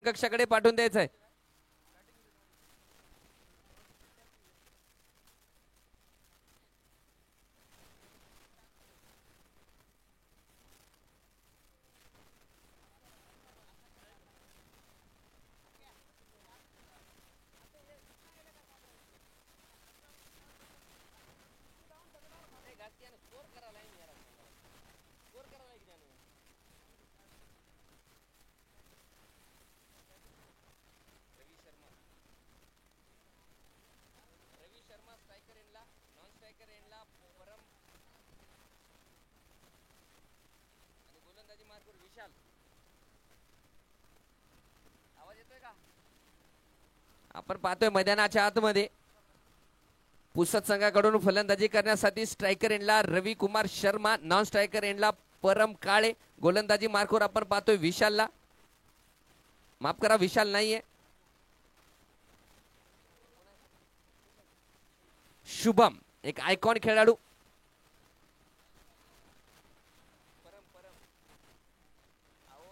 कक्षाकडे पाठवून द्यायचं आहे. आपण पाहतोय मैदानाच्या आतमध्ये पुसद संघाकडून फलंदाजी करण्यासाठी स्ट्रायकर एंडला रवी कुमार शर्मा, नॉन स्ट्रायकर एंडला परम काळे, गोलंदाजी मार्कवर आपण पाहतोय विशालला, माफ करा विशाल नाहीये, शुभम एक आयकॉन खेळाडू,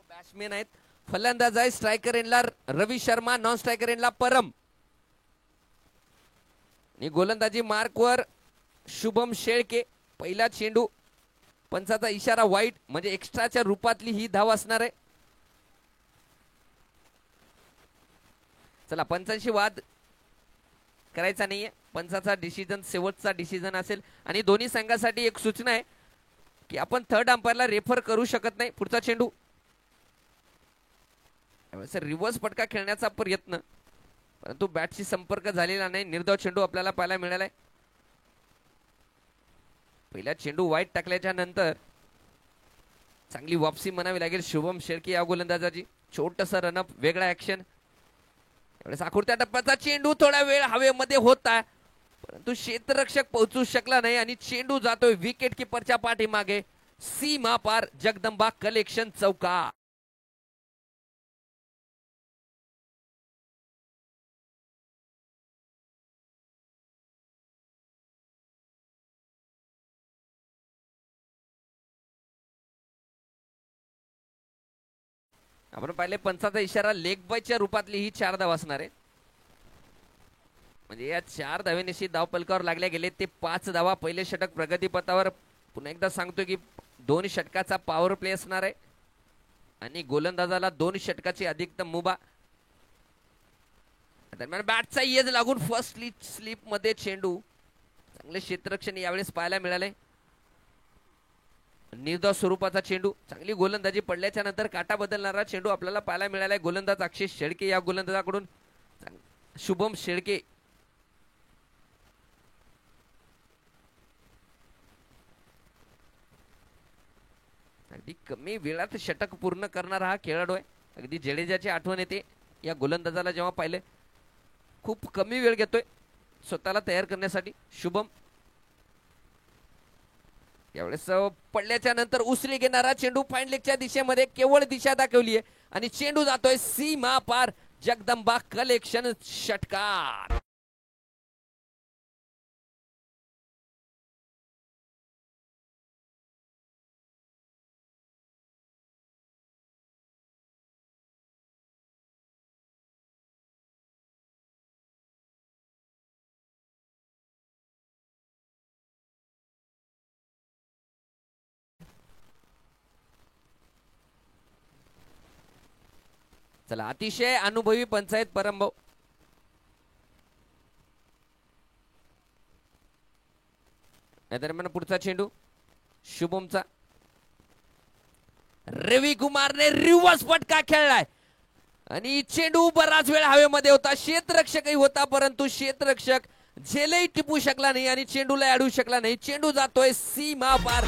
बॅट्समॅन आहेत. फलंदाज आहे स्ट्रायकर एंडला रवी शर्मा, नॉन स्ट्रायकर एंडला परम आणि गोलंदाजी मार्कवर शुभम शेळके. पहिला चेंडू, पंचाचा इशारा वाईट, म्हणजे एक्स्ट्राच्या रूपातली ही धाव असणार आहे. चला पंचांशी वाद करायचा नाहीये, पंचाचा डिसिजन शेवटचा डिसिजन असेल. आणि दोन्ही संघासाठी एक सूचना आहे की आपण थर्ड अंपायरला रेफर करू शकत नाही. पुढचा चेंडू, रिव्हर्स फटका खेळण्याचा प्रयत्न, परंतु बॅटशी संपर्क झालेला नाही. निर्धाव चेंडू आपल्याला पाहायला मिळालाय. पहिला चेंडू वाईट टाकल्याच्या नंतर चांगली वापसी म्हणावी लागेल शुभम शेळके या गोलंदाजाची. छोटस रनअप, वेगळा ऍक्शन. आखुरत्या टप्प्याचा चेंडू थोडा वेळ हवेमध्ये होता, परंतु क्षेत्ररक्षक पोहोचू शकला नाही आणि चेंडू जातोय विकेट किपरच्या पाठीमागे. सीमा पार जगदंबा कलेक्शन चौका. आपण पाहिले पंचाचा इशारा लेग बायच्या रूपातली ही 4 धाव असणार आहे. म्हणजे या 4 धावेनिशी धाव पलकावर लागल्या गेले ते 5 धावा. पहिले षटक प्रगतीपथावर. पुन्हा एकदा सांगतो की 2 षटकाचा पॉवर प्ले असणार आहे आणि गोलंदाजाला 2 षटकाची अधिकतम मुभा. दरम्यान बॅटचा येज लागून फर्स्ट स्लिप मध्ये चेंडू. चांगले क्षेत्ररक्षण यावेळेस पाहायला मिळाले. निर्धाव स्वरूपाचा चेंडू, चांगली गोलंदाजी पडल्याच्या नंतर काटा बदलणारा चेंडू आपल्याला पाहायला मिळालाय. गोलंदाज अक्षेश शेळके या गोलंदाजाकडून. शुभम शेळके अगदी कमी वेळात षटक पूर्ण करणारा हा खेळाडू आहे. अगदी जडेजाची आठवण येते या गोलंदाजाला जेव्हा पाहिले. खूप कमी वेळ घेतोय स्वतःला तयार करण्यासाठी शुभम. यावेळेस पडल्याच्या नंतर उसळी घेणारा चेंडू फाईन लेगच्या दिशेमध्ये केवळ दिशा दाखवली आहे आणि चेंडू जातोय सीमा पार जगदंबा कलेक्शन षटकार. चला अतिशय अनुभवी पंचायत परमभाऊ. या दरम्यान पुढचा चेंडू शुभमचा. रवी कुमारने रिव्हर्स फटका खेळलाय आणि चेंडू बराच वेळ हवेमध्ये होता. क्षेत्ररक्षकही होता, परंतु क्षेत्ररक्षक झेलही टिपू शकला नाही आणि चेंडूला अडवू शकला नाही. चेंडू जातोय सीमा पार.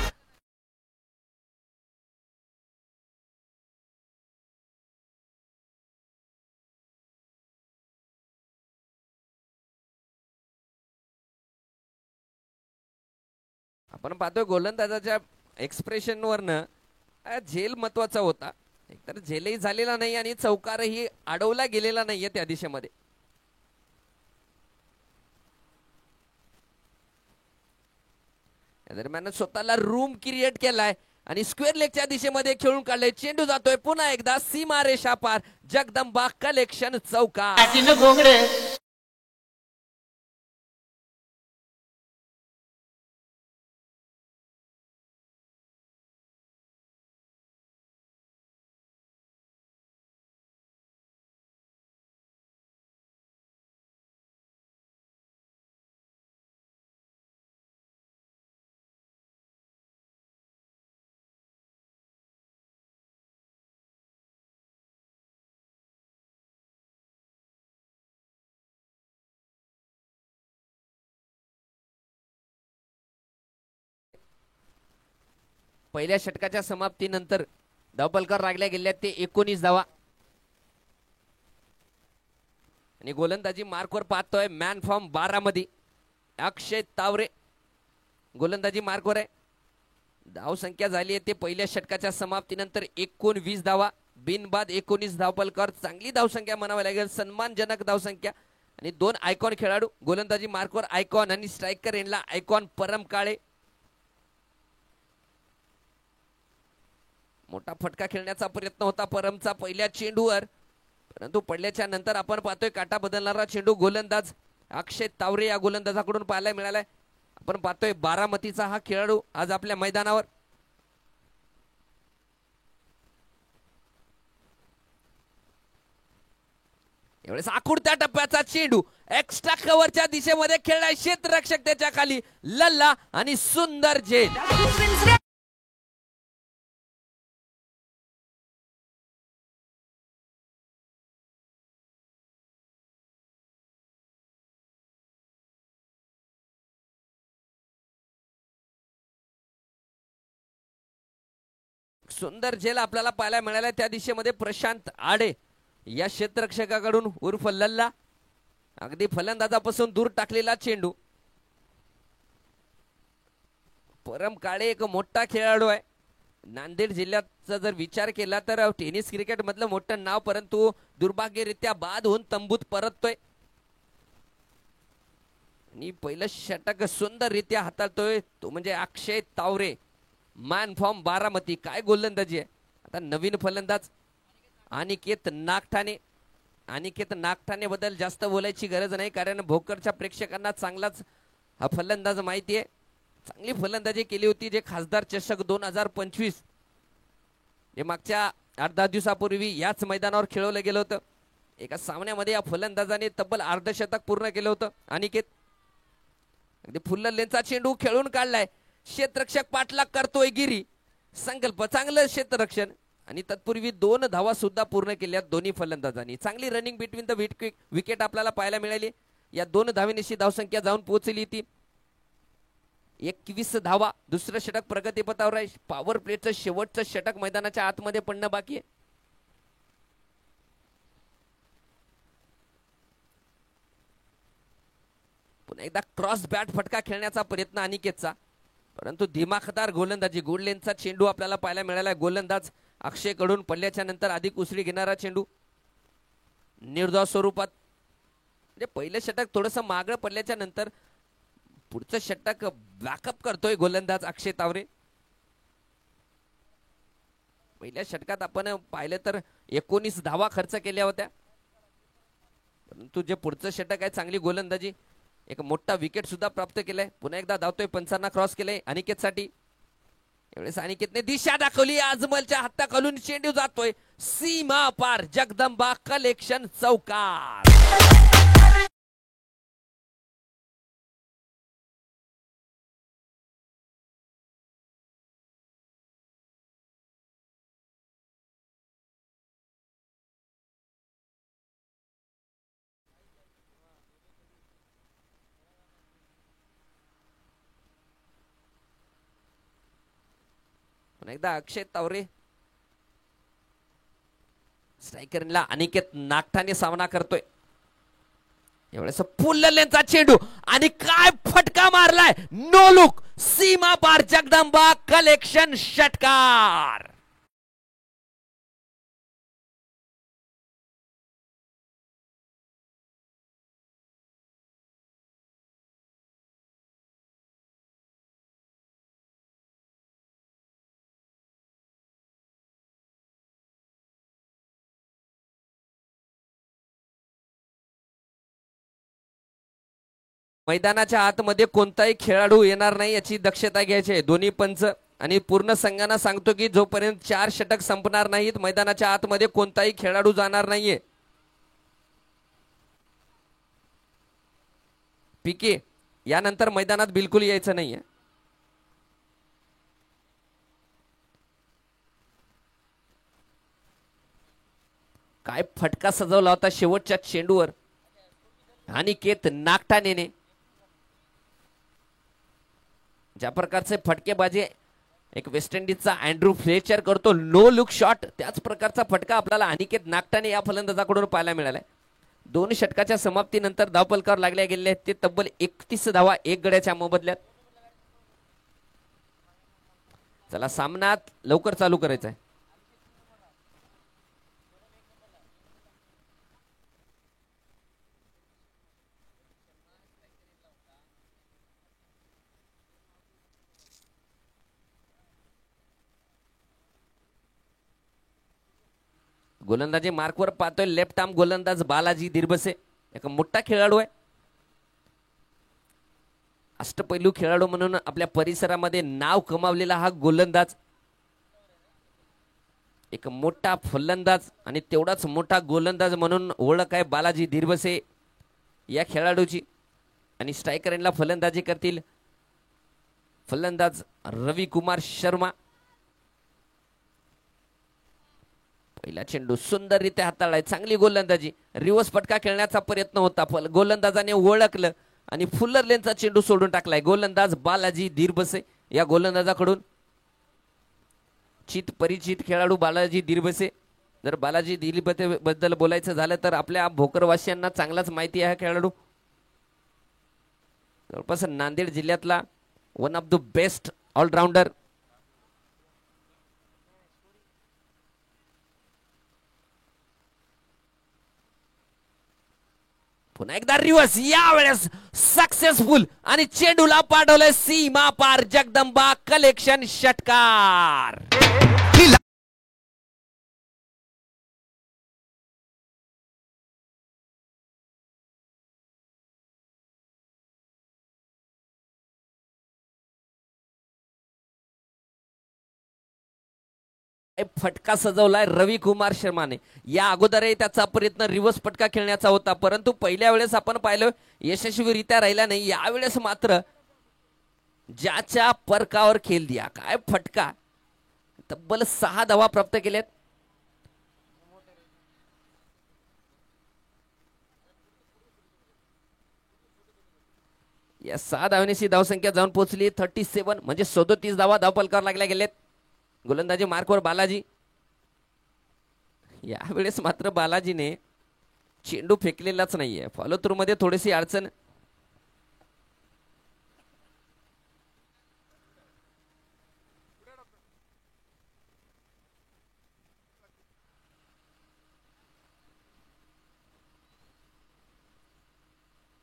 आपण पाहतोय गोलंदाजाच्या एक्सप्रेशन वरनं झेल महत्वाचा होता. एकतर झेलही झालेला नाही आणि चौकारही अडवला गेलेला नाहीये त्या दिशेमध्ये. या दरम्यान स्वतःला रूम क्रिएट केलाय आणि स्क्वेअर लेगच्या दिशेमध्ये खेळून काढले. चेंडू जातोय पुन्हा एकदा सीमा रेषा पार. जगदंबा कलेक्शन चौकार. पहिल्या षटकाच्या समाप्तीनंतर धावफलकावर राखल्या गेल्या ते 19 धावा. आणि गोलंदाजी मार्कवर पाहतोय मॅन फॉर्म 12 मध्ये अक्षय तावरे गोलंदाजी मार्कवर आहे. धाव संख्या झाली आहे ते पहिल्या षटकाच्या समाप्तीनंतर 19 धावा. बिनबाद 19 धावफलकावर चांगली धावसंख्या म्हणावी लागेल, सन्मानजनक धावसंख्या. आणि 2 आयकॉन खेळाडू गोलंदाजी मार्कवर आयकॉन आणि स्ट्रायकर एंडला आयकॉन परम काळे. मोठा फटका खेळण्याचा प्रयत्न होता परमचा पहिल्या चेंडूवर, परंतु पडल्याच्या नंतर आपण पाहतोय काटा बदलणारा चेंडू गोलंदाज अक्षय तावरे या गोलंदाजाकडून पाहायला मिळालाय. आपण पाहतोय बारामतीचा हा खेळाडू आज आपल्या मैदानावर. यावेळेस आखुडत्या टप्प्याचा चेंडू एक्स्ट्रा कव्हरच्या दिशेमध्ये खेळलाय. क्षेत्ररक्षक त्याच्या खाली लल्ला आणि सुंदर झेल. सुंदर झेल आपल्याला पाहायला मिळाला. त्या दिशेमध्ये प्रशांत आडे या क्षेत्ररक्षकाकडून उर्फ लल्ला. अगदी फलंदाजापासून दूर टाकलेला चेंडू. परम काळे एक मोठा खेळाडू आहे. नांदेड जिल्ह्याचा जर विचार केला तर टेनिस क्रिकेट मधलं मोठं नाव, परंतु दुर्भाग्यरित्या बाद होऊन तंबूत परततोय. आणि पहिलं षटक सुंदररित्या हाताळतोय तो म्हणजे अक्षय तावरे, मॅन फॉर्म बारामती. काय गोलंदाजी आहे. आता नवीन फलंदाज अनिकेत नागठाणे. अनिकेत नागठाणे बद्दल जास्त बोलायची गरज नाही, कारण भोकरच्या प्रेक्षकांना चांगलाच हा फलंदाज माहिती आहे. चांगली फलंदाजी केली होती. जे खासदार चषक 2025 जे मागच्या 8-10 दिवसापूर्वी याच मैदानावर खेळवलं गेलं होतं. एका सामन्यामध्ये या फलंदाजाने तब्बल अर्धशतक पूर्ण केलं होतं. अनिकेत अगदी फुल्ल लेनचा चेंडू खेळून काढलाय. क्षेत्ररक्षक पाठलाग करतोय गिरी. संकल्प चांगलं क्षेत्ररक्षण आणि तत्पूर्वी 2 धावा सुद्धा पूर्ण केल्या दोन्ही फलंदाजांनी. चांगली रनिंग बिटवीन द विकेट आपल्याला पाहायला मिळाली. या 2 धावेनिशी धावसंख्या जाऊन पोहोचली ती 21 धावा. दुसरं षटक प्रगतीपथावर आहे. पॉवर प्लेचं शेवटचं षटक मैदानाच्या आतमध्ये पडणं बाकी आहे. पुन्हा एकदा क्रॉस बॅट फटका खेळण्याचा प्रयत्न अनिकेतचा, परंतु दिमाखदार गोलंदाजी. गोल्डलेनचा चेंडू आपल्याला पाहायला मिळाला. गोलंदाज अक्षय कडून पडल्याच्या नंतर अधिक उसळी घेणारा चेंडू निर्धाव स्वरूपात. म्हणजे पहिलं षटक थोडंसं मागं पडल्याच्या नंतर पुढचं षटक बॅकअप करतोय गोलंदाज अक्षय तावरे. पहिल्या षटकात आपण पाहिलं तर 19 धावा खर्च केल्या होत्या, परंतु जे पुढचं षटक आहे चांगली गोलंदाजी. एक मोठा विकेट सुद्धा प्राप्त केलाय. पुन्हा एकदा धावतोय. पंचांना क्रॉस केलंय अनिकेतसाठी. यावेळेस अनिकेतने दिशा दाखवली. अजमलच्या हाताखालून चेंडू जातोय सीमा पार. जगदंबा कलेक्शन चौकार. एकदा अक्षय तावरे स्ट्रायकरला अनिकेत नागठाणे सामना करतोय. यावेळेस पुल्लेचा चेंडू आणि काय फटका मारलाय. नो लुक सीमा पार. जगदंबा कलेक्शन षटकार. मैदानाच्या आतमध्ये कोणताही खेळाडू येणार नाही याची दक्षता घ्यायची आहे दोन्ही पंच आणि पूर्ण संघांना सांगतो की जोपर्यंत 4 षटक संपणार नाहीत मैदानाच्या आतमध्ये कोणताही खेळाडू जाणार नाहीये. पीके यानंतर मैदानात बिलकुल यायचं नाहीये. काय फटका सजवला होता शेवटच्या चेंडूवर अनिकेत नागठाणेने. ज्या प्रकारचे फटकेबाजी एक वेस्ट इंडिजचा अँड्रू फ्लेचर करतो नो लुक शॉट त्याच प्रकारचा फटका आपल्याला अनिकेत नागठाणे या फलंदाजाकडून पाहायला मिळालाय. 2 षटकाच्या समाप्तीनंतर धावफलकावर लागल्या गेले आहेत ते तब्बल 31 धावा 1 गड्याच्या मोबदल्यात. चला सामनात लवकर चालू करायचा आहे. गोलंदाजी मार्कवर पाहतोय लेफ्ट आर्म गोलंदाज बालाजी दिरबसे एक मोठा खेळाडू आहे. अष्टपैलू खेळाडू म्हणून आपल्या परिसरामध्ये नाव कमावलेला हा गोलंदाज एक मोठा फलंदाज आणि तेवढाच मोठा गोलंदाज म्हणून ओळख आहे बालाजी दिरबसे या खेळाडूची. आणि स्ट्रायकर एंडला फलंदाजी करतील फलंदाज रवी कुमार शर्मा. पहिला चेंडू सुंदररित्या हाताळलाय चांगली गोलंदाजी रिवर्स पटका खेळण्याचा प्रयत्न होता गोलंदाजाने ओळखलं आणि फुल्लर लेनचा चेंडू सोडून टाकलाय. गोलंदाज बालाजी दिरबसे या गोलंदाजाकडून चित परिचित खेळाडू बालाजी दिरबसे. जर बालाजी दिरबसे बद्दल बोलायचं झालं तर आपल्या भोकरवासियांना चांगलाच माहिती आहे खेळाडू. जवळपास नांदेड जिल्ह्यातला one of the best all-rounder. पुन्हा एकदा रिवर्स यावेळेस सक्सेसफुल आणि चेंडूला पाठवलंय सीमा पार जगदंबा कलेक्शन षटकार. फटका सजवलाय रवी कुमार शर्माने. या अगोदरही त्याचा प्रयत्न रिवर्स फटका खेळण्याचा होता परंतु पहिल्या वेळेस आपण पाहिलं यशस्वीरित्या राहिला नाही. यावेळेस मात्र ज्याच्या परकावर खेळ दिया काय फटका तब्बल 6 धावा प्राप्त केल्यात. या 6 धावण्याची धावसंख्या जाऊन पोहोचली 37 म्हणजे 37 धावा धावफलकावर लागल्या गेलेत. गोलंदाजी मार्कवर बालाजी. यावेळेस मात्र बालाजीने चेंडू फेकलेलाच नाहीये. फॉलो थ्रू मध्ये थोडीशी अडचण.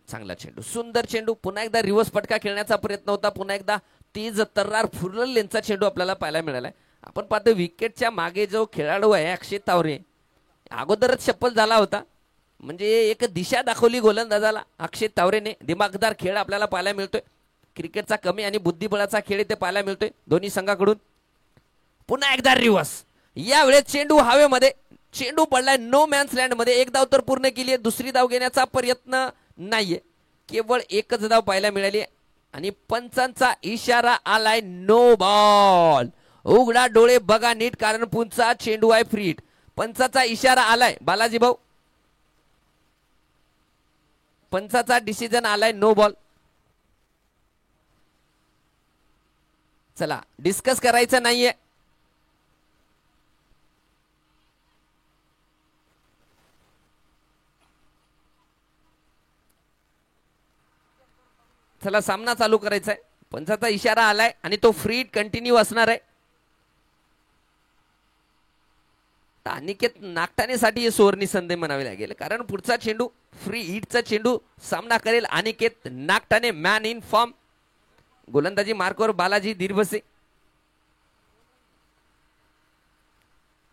चांगला चेंडू सुंदर चेंडू. पुन्हा एकदा रिवर्स फटका खेळण्याचा प्रयत्न होता. पुन्हा एकदा तेज तर्रार फुर्रल लेनचा चेंडू आपल्याला पाहायला मिळालाय. आपण पाहतो विकेटच्या मागे जो खेळाडू आहे अक्षय तावरे अगोदरच चप्पल झाला होता म्हणजे एक दिशा दाखवली गोलंदाजाला अक्षय तावरेने. दिमागदार खेळ आपल्याला पाहायला मिळतोय. क्रिकेटचा कमी आणि बुद्धिबळाचा खेळ इथे पाहायला मिळतोय दोन्ही संघाकडून. पुन्हा एकदा रिवर्स यावेळेस चेंडू हवेमध्ये. चेंडू पडलाय नो मॅन्स लँड मध्ये. एक धाव तर पूर्ण केली आहे. दुसरी धाव घेण्याचा प्रयत्न नाहीये. केवळ एकच धाव पाहायला मिळाली आणि पंचांचा इशारा आलाय नो बॉल. उघडा डोळे बघा नीट कारण पुढचा चेंडू आहे फ्री हिट. पंचाचा इशारा आलाय बालाजी भाऊ. पंचाचा डिसिजन आलाय नो बॉल. चला डिस्कस करायचं नाहीये. चला सामना चालू करायचा आहे. पंचाचा इशारा आलाय आणि तो फ्री हिट कंटिन्यू असणार आहे. अनिकेत नागठाणेसाठी सुवर्णी संधी म्हणावी लागेल कारण पुढचा चेंडू फ्री हिटचा चेंडू सामना करेल Aniket Nagthane man in form. गोलंदाजी मार्कवर बालाजी दिरबसे.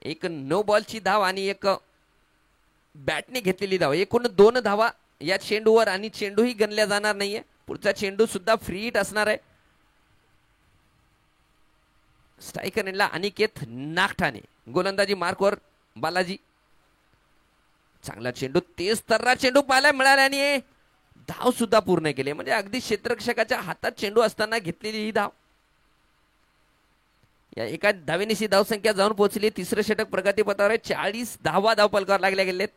एक नो बॉलची धाव आणि एक बॅटने घेतलेली धाव. एकूण 2 धावा या चेंडूवर आणि चेंडूही गणल्या जाणार नाहीये. पुढचा चेंडू सुद्धा फ्री हिट असणार आहे. स्ट्रायकर एंडला अनिकेत नागठाणे. गोलंदाजी मार्कवर बालाजी. चांगला चेंडू, तेज तर्रा चेंडू पाहायला मिळाला आणि धाव सुद्धा पूर्ण केली. म्हणजे अगदी क्षेत्ररक्षकाच्या हातात चेंडू असताना घेतलेली ही धाव. या एका धावेनिशी धावसंख्या जाऊन पोहोचली. तिसरं षटक प्रगतीपथावर आहे. 40 धावा धावपलकावर लागल्या गेलेत.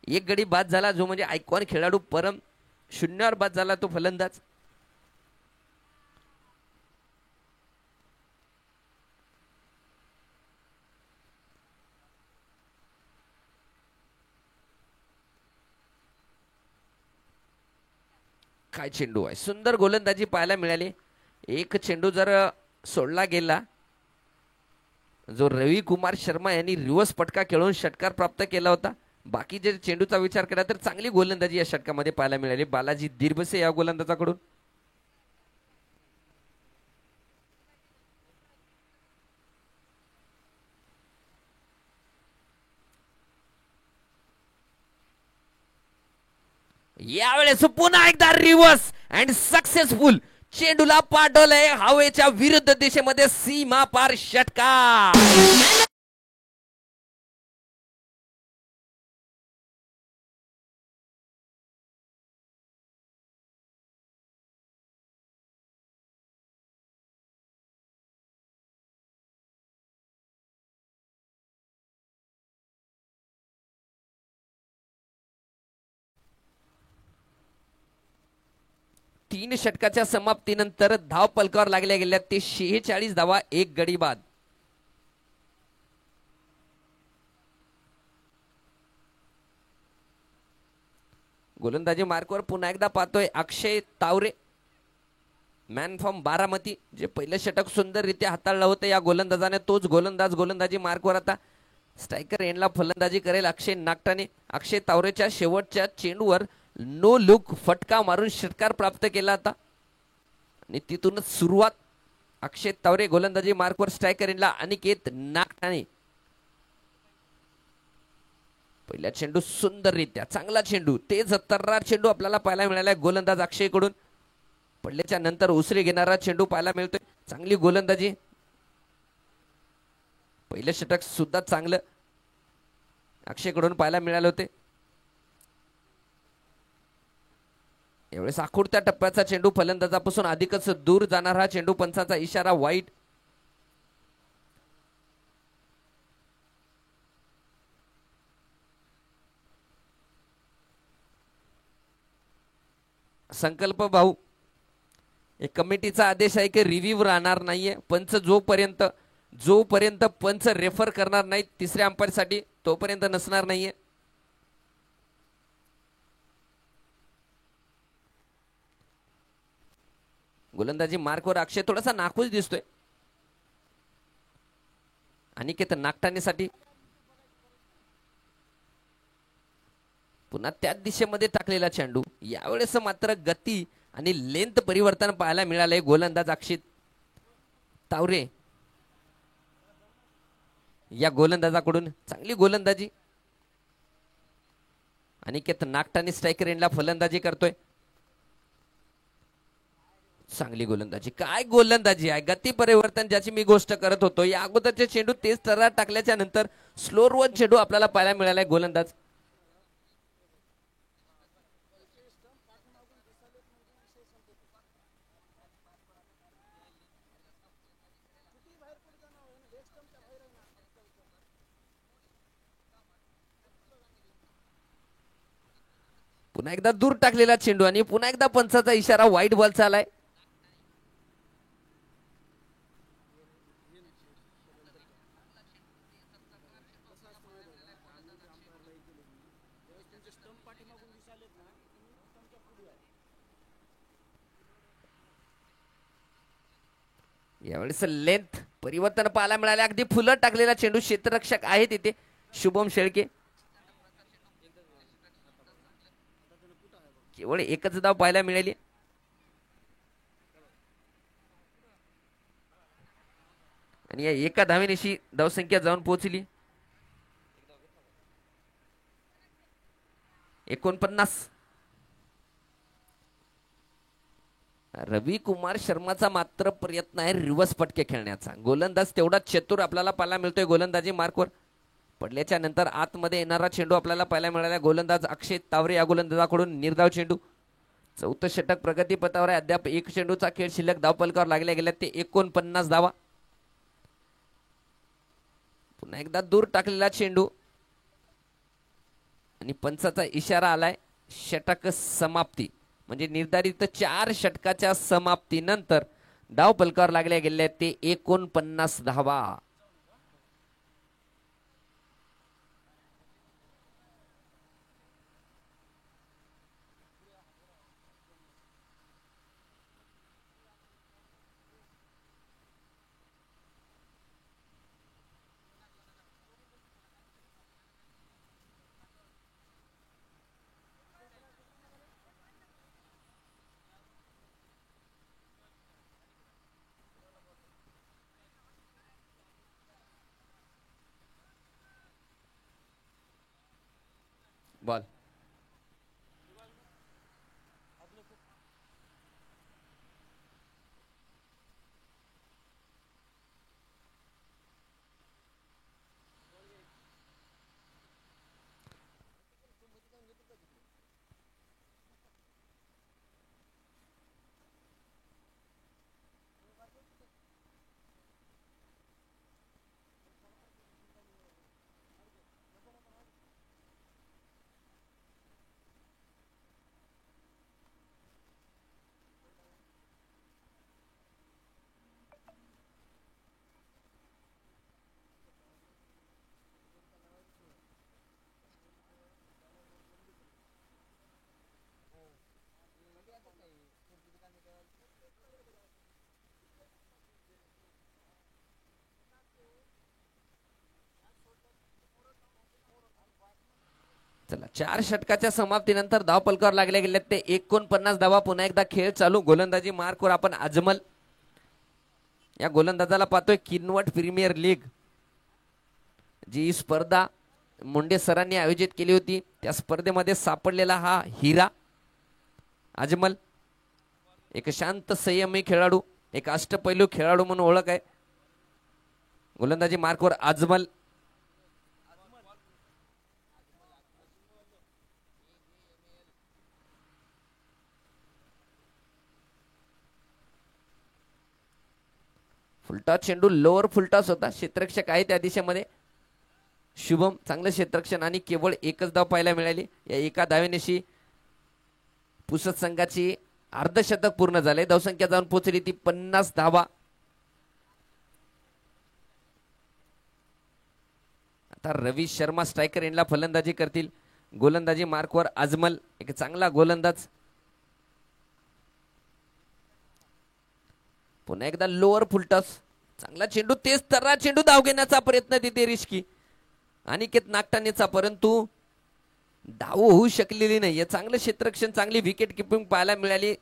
एक गडी बाद झाला, जो म्हणजे आयकॉन खेळाडू परम. शून्यावर बाद झाला तो फलंदाज. काय चेंडू आहे, सुंदर गोलंदाजी पाहायला मिळाली. एक चेंडू जर सोडला गेला, जो रवी कुमार शर्मा यांनी रिव्हर्स पटका खेळून षटकार प्राप्त केला होता. बाकी जर चेंडूचा विचार केला तर चांगली गोलंदाजी या षटकामध्ये पाहायला मिळाली बालाजी दिरबसे या गोलंदाजाकडून. यावेळेस पुन्हा एकदा रिव्हर्स अँड सक्सेसफुल चेंडूला पाठवलंय हवेच्या विरुद्ध दिशेमध्ये सीमा पार षटकार. तीन षटकाच्या समाप्तीनंतर धाव पलकावर लागल्या गेल्या ते 46 धावा, एक गडी बाद. गोलंदाजी मार्कवर पुन्हा एकदा पाहतोय अक्षय तावरे, मॅन फ्रॉम बारामती. जे पहिलं षटक सुंदररित्या हाताळलं होतं या गोलंदाजाने, तोच गोलंदाज गोलंदाजी मार्कवर आता स्ट्रायकर एंडला फलंदाजी करेल अक्षय नागठाणे. अक्षय तावरेच्या शेवटच्या चेंडूवर नो लुक फटका मारून षटकार प्राप्त केला होता आणि तिथूनच सुरुवात. अक्षय तावरे गोलंदाजी मार्कवर, स्ट्रायकर एंडला अनिकेत नागठाणे. पहिला चेंडू सुंदररित्या, चांगला चेंडू, तेज तर्रार चेंडू आपल्याला पाहायला मिळाला गोलंदाज अक्षयकडून. पडल्याच्या नंतर उसरे घेणारा चेंडू पाहायला मिळतोय. चांगली गोलंदाजी. पहिलं षटक सुद्धा चांगलं अक्षयकडून पाहायला मिळाले होते. यावेळेस आखुडत्या टप्प्याचा चेंडू फलंदाजापासून अधिकच दूर जाणार. हा चेंडू, पंचाचा इशारा वाईट. संकल्प भाऊ, एक कमिटीचा आदेश आहे की रिव्ह्यू राहणार नाहीये. पंच जोपर्यंत पंच रेफर करणार नाहीत तिसऱ्या अंपायरसाठी तोपर्यंत नसणार नाहीये. गोलंदाजी मार्कवर अक्षय थोडासा नाखुश दिसतोय. अनिकेत नागठाणेसाठी पुन्हा त्याच दिशेमध्ये टाकलेला चेंडू. यावेळेस मात्र गती आणि लेंथ परिवर्तन पाहायला मिळाले गोलंदाज अक्षय तावरे या गोलंदाजाकडून. चांगली गोलंदाजी. अनिकेत नागठाणे स्ट्रायकर एंडला फलंदाजी करतोय. चांगली गोलंदाजी. काय गोलंदाजी आहे, गती परिवर्तन ज्याची मी गोष्ट करत होतो. या अगोदरचे चेंडू तेज तर्रार टाकल्याच्या नंतर स्लोअर वन चेंडू आपल्याला पाहायला मिळालाय गोलंदाज. पुन्हा एकदा दूर टाकलेला चेंडू आणि पुन्हा एकदा पंचाचा इशारा वाईट बॉलचा आलाय. यावेळेस लेंथ परिवर्तन पाहायला मिळाले. अगदी फुलं टाकलेला चेंडू. क्षेत्ररक्षक आहे तिथे शुभम शेळके. केवळ एकच धाव पाहायला मिळाली. आणि या एका धावेनिशी धावसंख्या जाऊन पोहोचली 49. रवी कुमार शर्माचा मात्र प्रयत्न आहे रिव्हर्स फटके खेळण्याचा. गोलंदाज तेवढा चतुर आपल्याला पाहायला मिळतोय गोलंदाजी मार्कवर. पडल्याच्या नंतर आतमध्ये येणारा चेंडू आपल्याला पाहायला मिळाला. गोलंदाज अक्षय तावरे या गोलंदाजाकडून निर्धाव चेंडू. चौथं षटक प्रगतीपथावर आहे. अद्याप एक चेंडूचा खेळ शिल्लक. धावफलकावर लागल्या गेल्या ते 49 धावा. पुन्हा एकदा दूर टाकलेला चेंडू आणि पंचाचा इशारा आलाय षटक समाप्ती. म्हणजे निर्धारित 4 षटकाच्या समाप्तीनंतर धावफलकावर लागल्या गेल्या ते 49 धावा. बॉल चला 4 षटकाच्या समाप्तीनंतर धावफलकावर लागल्या गेल्या ते 49 धावा. पुन्हा एकदा खेळ चालू. गोलंदाजी मार्कवर आपण अजमल या गोलंदाजाला पाहतोय. किनवट प्रीमियर लीग जी स्पर्धा मुंडे सरांनी आयोजित केली होती त्या स्पर्धेमध्ये सापडलेला हा हिरा अजमल. एक शांत संयमी खेळाडू, एक अष्टपैलू खेळाडू म्हणून ओळख आहे. गोलंदाजी मार्कवर अजमल. फुलटॉस चेंडू लोअर फुलटॉस होता. क्षेत्ररक्षक आहे त्या दिशेमध्ये शुभम. चांगलं क्षेत्ररक्षण आणि केवळ एकच धाव पाहायला मिळाली. या एका धावेनेशी पुसद संघाची अर्धशतक पूर्ण झाले. धावसंख्या जाऊन पोहोचली ती 50 धावा. आता रवी शर्मा स्ट्रायकर यांना फलंदाजी करतील. गोलंदाजी मार्कवर अजमल एक चांगला गोलंदाज. पुन्हा एकदा लोअर फुलटॉस. चांगला चेंडू. तेच तर्रा चेंडू. धाव घेण्याचा प्रयत्न तिथे रिस्की अनिकेत नागटाणेचा, परंतु धाव होऊ शकलेली नाही. चांगलं क्षेत्ररक्षण, चांगली विकेट किपिंग पाहायला मिळाली.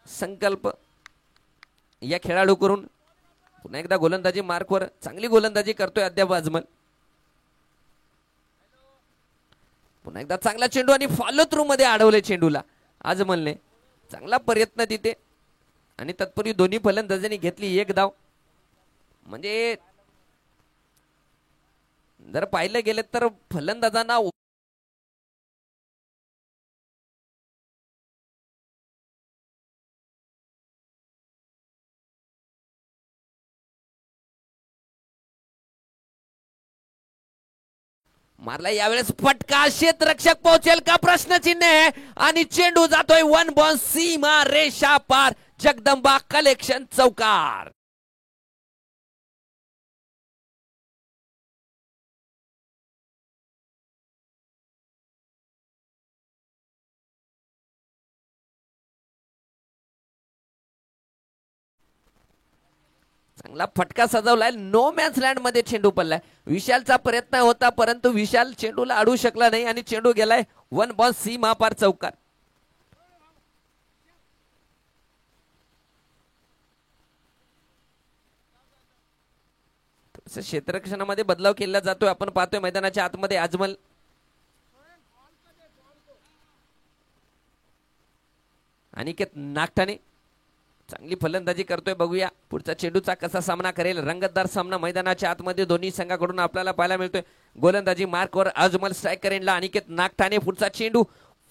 संकल्प या खेळाडू करून. पुन्हा एकदा गोलंदाजी मार्कवर. चांगली गोलंदाजी करतोय अद्याप अजमल. पुन्हा एकदा चांगला चेंडू आणि फॉलो थ्रू मध्ये अडवले चेंडूला अजमलने. चांगला प्रयत्न तिथे आणि तत्पूर्वी दोन्ही फलंदाजांनी घेतली 1 धाव. म्हणजे जर पाहिलं गेलं तर फलंदाजांना मारला. यावेळेस फटका. क्षेत्ररक्षक पोहोचेल का प्रश्नचिन्ह आहे आणि चेंडू जातोय 1 बॉल सीमा रेषा पार. जगदंबा कलेक्शन चौकार. चांगला फटका सजवलाय. नो मॅन्स लँड मध्ये चेंडू पडलाय. विशालचा प्रयत्न होता परंतु विशाल चेंडूला अडवू शकला नाही आणि चेंडू गेलाय 1 बॉल सीमा पार चौकार. क्षेत्ररक्षणामध्ये बदलाव केला जातोय. आपण पाहतोय मैदानाच्या आतमध्ये अजमल अनिकेत नागठाणे चांगली फलंदाजी करतोय. बघूया पुढचा चेंडूचा कसा सामना करेल. रंगतदार सामना मैदानाच्या आतमध्ये दोन्ही संघाकडून आपल्याला पाहायला मिळतोय. गोलंदाजी मार्कवर अजमल स्ट्रायकर एंडला अनिकेत नागठाणे. पुढचा चेंडू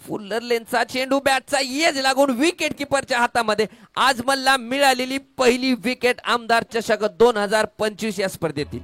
फुल्लर लेनचा चेंडू बॅटचा येज लागून विकेट किपरच्या हातामध्ये. अजमलला मिळालेली पहिली विकेट आमदार चषक 2025 या स्पर्धेतील.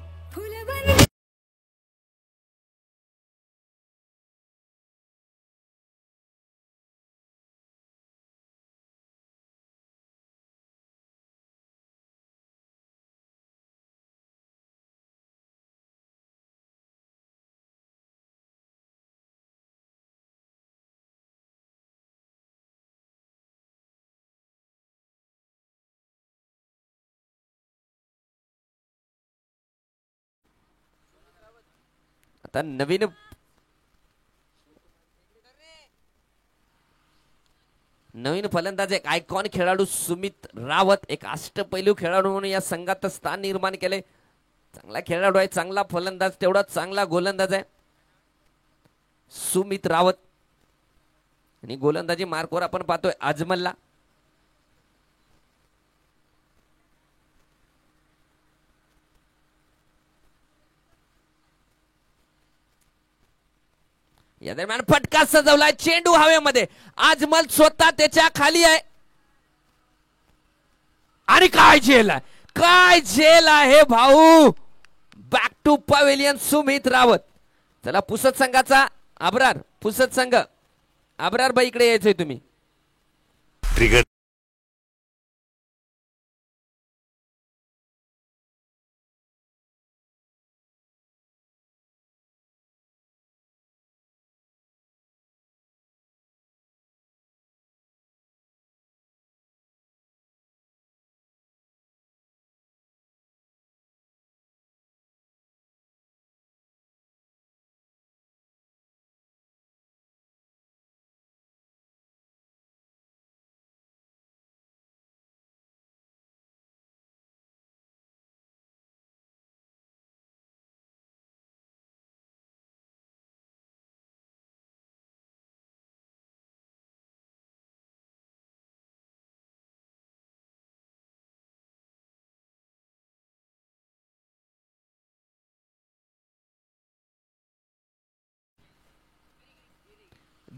आता नवीन फलंदाज एक आयकॉन खेळाडू सुमित रावत एक अष्टपैलू खेळाडू म्हणून या संघात स्थान निर्माण केले. चांगला खेळाडू आहे, चांगला फलंदाज, तेवढा चांगला गोलंदाज आहे सुमित रावत. आणि गोलंदाजी मार्कवर आपण पाहतोय अजमलला. या दरम्यान फटका सजवलाय, चेंडू हवेमध्ये. अजमल स्वतः त्याच्या खाली आहे आणि काय झेल आहे, काय झेल आहे भाऊ. Back to pavilion Sumit Rawat. चला पुसद संघाचा आबरार, पुसद संघ आबरार बाई इकडे यायचंय तुम्ही. ट्रिगर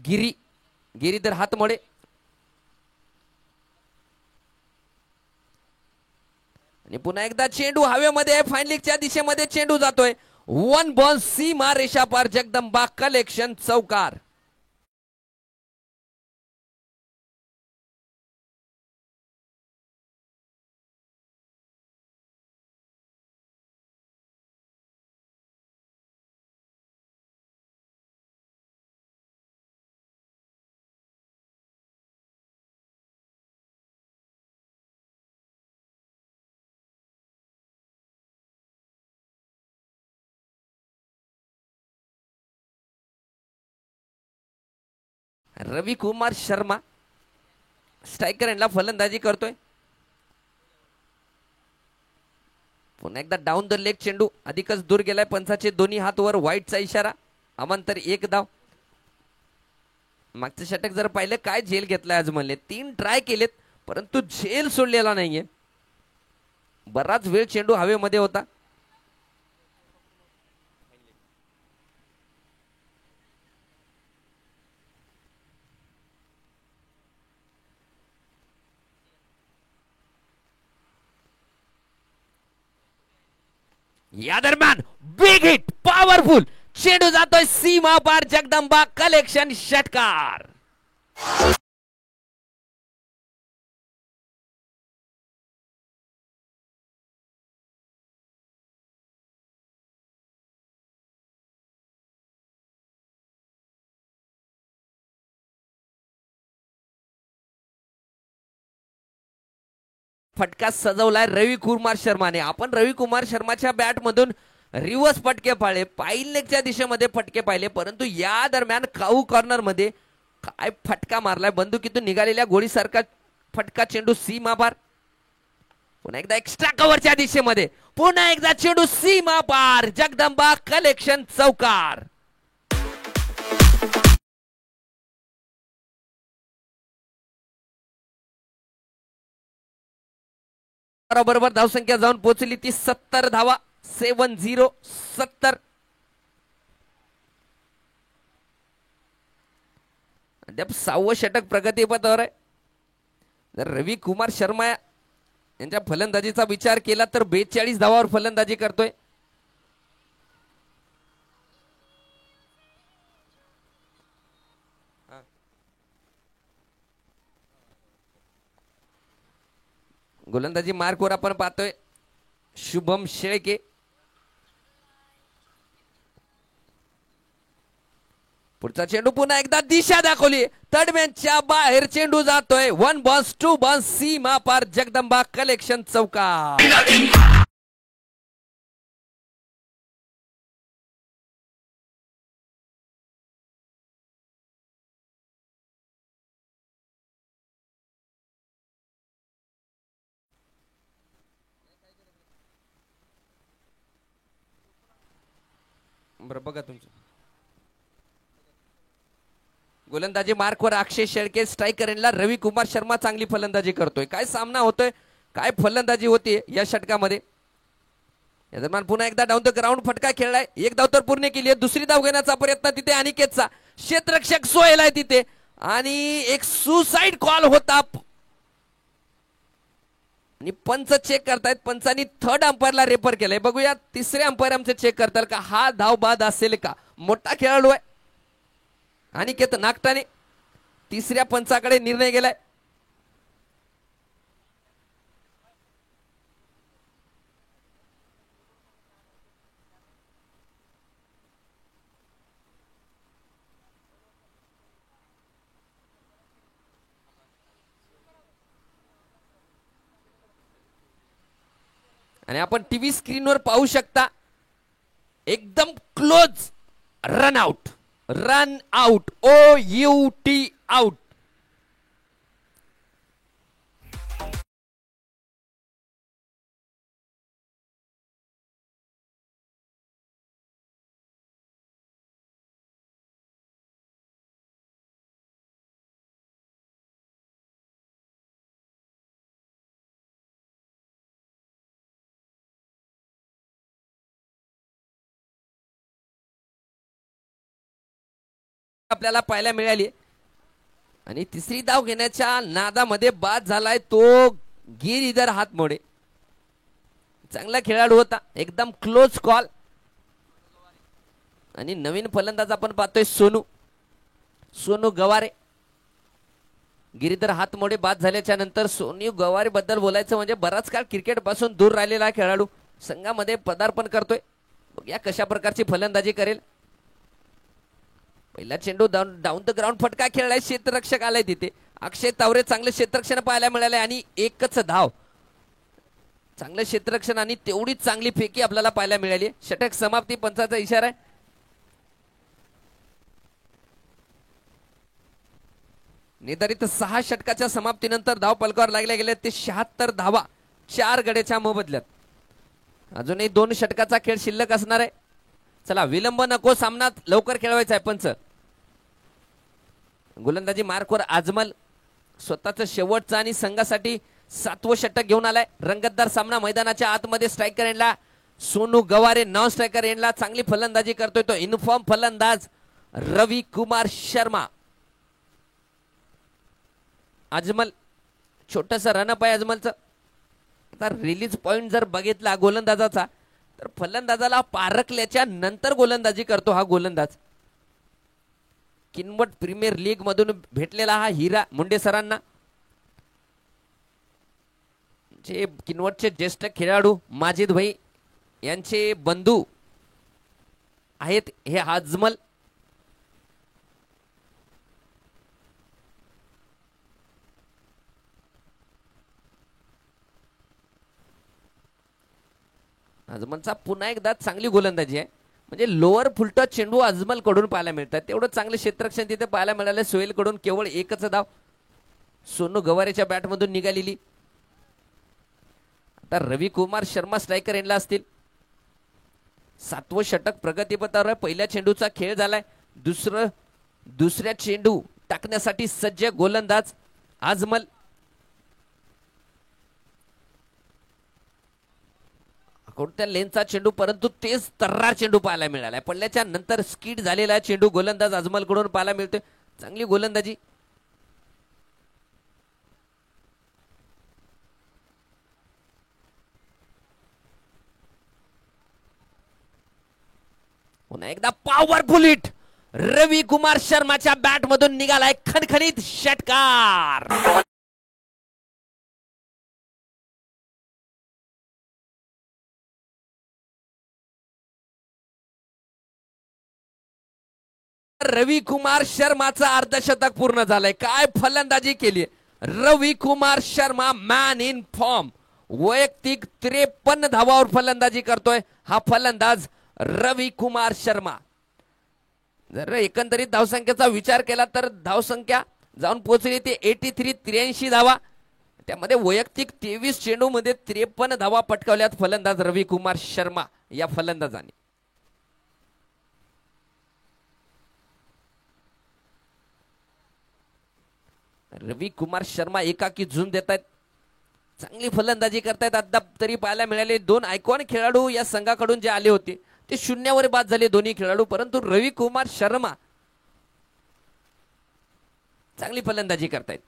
गिरी गिरीधर हातमोडे. आणि पुन्हा एकदा चेंडू हवेमध्ये. फाईन लीगच्या दिशेमध्ये चेंडू जातोय. वन बॉल सीमा रेषा पार. जगदंबा कलेक्शन चौकार. रवी कुमार शर्मा स्ट्रायकर एंडला फलंदाजी करतोय. पुन्हा एकदा डाऊन द लेग चेंडू अधिकच दूर गेलाय. पंचाचे दोन्ही हात वर. व्हाईटचा इशारा. अमांतर एक धाव. मागचं षटक जर पाहिलं काय झेल घेतलाय अजमलने. 3 ट्राय केलेत परंतु झेल सोडलेला नाहीये. बराच वेळ चेंडू हवेमध्ये होता. या दरम्यान बिग हिट, पॉवरफुल चेंडू जातोय सीमा पार. जगदंबा कलेक्शन षटकार. फटका सजवलाय रवी कुमार शर्माने. आपण रवी कुमार शर्माच्या बॅट मधून रिव्हर्स फटके पाहिले, पाईल लेगच्या दिशेमध्ये फटके पाहिले, परंतु या दरम्यान काऊ कॉर्नर मध्ये काय फटका मारलाय. बंदुकीतून निघालेल्या गोळीसारखा फटका. चेंडू सीमा पार. पुन्हा एकदा एक्स्ट्रा कव्हरच्या दिशेमध्ये. पुन्हा एकदा चेंडू सीमा पार. जगदंबा कलेक्शन चौकार. बरोबर धावसंख्या जाऊन पोहोचली ती 70 धावा. 70. अद्याप 6वं षटक प्रगतीपथावर आहे. जर रवी कुमार शर्मा यांच्या फलंदाजीचा विचार केला तर 42 धावावर फलंदाजी करतोय. गोलंदाजी मार्कवर आपण पाहतोय शुभम शेळके. पुढचा चेंडू पुन्हा एकदा दिशा दाखवली. तडम्यांच्या बाहेर चेंडू जातोय. 1 बॉल्स 2 बॉल्स सीमा पार जगदंबा कलेक्शन चौकार. बरं बघा तुमचं गोलंदाजी मार्कवर अक्षय शेळके. स्ट्रायकर एंडला रवी कुमार शर्मा चांगली फलंदाजी करतोय. काय सामना होतोय, काय फलंदाजी होतीये या षटकामध्ये. या दरम्यान पुन्हा एकदा डाऊन द ग्राउंड फटका खेळलाय. एक धाव तर पूर्ण केली आहे. दुसरी धाव घेण्याचा प्रयत्न तिथे अनिकेतचा. क्षेत्ररक्षक सोहेल आहे तिथे आणि एक सुसाइड कॉल होता आणि पंच चेक करतायत. पंचांनी थर्ड अंपायरला रेफर केलंय. बघूया तिसरे अंपायर आमचे चेक करताल का हा धाव बाद असेल का. मोठा खेळाडू आहे अनिकेत नागटाने. तिसऱ्या पंचाकडे निर्णय गेलाय. आणि आपण टीव्ही स्क्रीनवर पाहू शकता एकदम close run out. Run out. OUT out. आपल्याला पाहायला मिळाली आणि तिसरी धाव घेण्याच्या नादामध्ये बाद झालाय तो गिरीधर हातमोडे. चांगला खेळाडू होता. एकदम क्लोज कॉल. आणि नवीन फलंदाज आपण पाहतोय सोनू गवारे. गिरीधर हातमोडे बाद झाल्याच्या नंतर सोनू गवारे बद्दल बोलायचं म्हणजे बराच काळ क्रिकेट पासून दूर राहिलेला खेळाडू संघामध्ये पदार्पण करतोय. बघूया कशा प्रकारची फलंदाजी करेल. पहिला चेंडू डाऊन द ग्राउंड फटका खेळलाय. क्षेत्ररक्षक आलाय तिथे. अक्षय तावरे चांगले क्षेत्ररक्षण पाहायला मिळाले आणि एकच धाव. चांगलं क्षेत्ररक्षण आणि तेवढीच चांगली फेकी आपल्याला पाहायला मिळाली. षटक समाप्ती पंचाचा इशारा आहे. निर्धारित 6 षटकाच्या समाप्तीनंतर धाव पलकावर लागल्या गेल्या ते 76 धावा 4 गड्याच्या मोबदल्यात. अजूनही 2 षटकाचा खेळ शिल्लक असणार आहे. चला विलंब नको. सामना लवकर खेळवायचा आहे. पंच गोलंदाजी मार्कवर आजमल स्वतःच शेवटचं आणि संघासाठी 7वं षटक घेऊन आलाय. रंगतदार सामना मैदानाच्या आतमध्ये. स्ट्रायकर एंडला सोनू गवारे. नॉन स्ट्रायकर एंडला चांगली फलंदाजी करतोय तो इन्फॉर्म फलंदाज रवी कुमार शर्मा. अजमल छोटंसं रनअप आहे अजमलचं. आता रिलीज पॉइंट जर बघितला गोलंदाजाचा तर फलंदाजाला पारखल्याच्या नंतर गोलंदाजी करतो हा गोलंदाज. किनवट प्रीमियर लीग मधून भेटलेला हा हिरा मुंडे सरांना. जे किनवटचे ज्येष्ठ खेळाडू माजिद भाई यांचे बंधू आहेत हे अजमल. अजमलचा पुन्हा एकदा चांगली गोलंदाजी आहे. म्हणजे लोअर फुलटच चेंडू अजमल कडून पाहायला मिळतात. तेवढं चांगलं क्षेत्ररक्षण तिथे पाहायला मिळालं. सोहेल कडून केवळ एकच धाव सोनू गवारेच्या बॅटमधून निघालेली. आता रवी कुमार शर्मा स्ट्रायकर एंडला असतील. 7वं षटक प्रगतीपथावर. पहिल्या चेंडूचा खेळ झालाय. दुसऱ्या चेंडू टाकण्यासाठी सज्ज गोलंदाज अजमल. कोणत्या लेनचा चेंडू, परंतु तेच तर्रार चेंडू पाहायला मिळालाय. पडल्याच्या नंतर स्किड झालेला चेंडू गोलंदाज अजमल कडून पाहायला मिळतोय. चांगली गोलंदाजी. पुन्हा एकदा पॉवरफुल हिट. रवी कुमार शर्माच्या बॅट मधून निघालाय खणखणीत षटकार. रवी कुमार शर्माचा अर्धशतक पूर्ण झालंय. काय फलंदाजी केली Ravi Kumar Sharma, man in form. वैयक्तिक 53 धावावर फलंदाजी करतोय हा फलंदाज रवी कुमार शर्मा. जर एकंदरीत धावसंख्येचा विचार केला तर धावसंख्या जाऊन पोहोचली ती 83, 83 धावा. त्यामध्ये वैयक्तिक 23 चेंडू मध्ये 53 धावा पटकावल्यात फलंदाज रवी कुमार शर्मा या फलंदाजाने. रवी कुमार शर्मा एकाकी झूम देत आहेत. चांगली फलंदाजी करतायत. अद्याप तरी पाहायला मिळाले 2 आयकॉन खेळाडू या संघाकडून जे आले होते ते शून्यावर बाद झाले दोन्ही खेळाडू, परंतु रवी कुमार शर्मा चांगली फलंदाजी करतायत.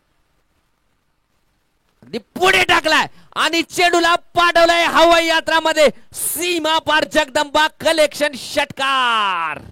अगदी पुढे टाकलाय आणि चेंडूला पाठवलाय हवाई यात्रामध्ये. सीमा पार जगदंबा कलेक्शन षटकार.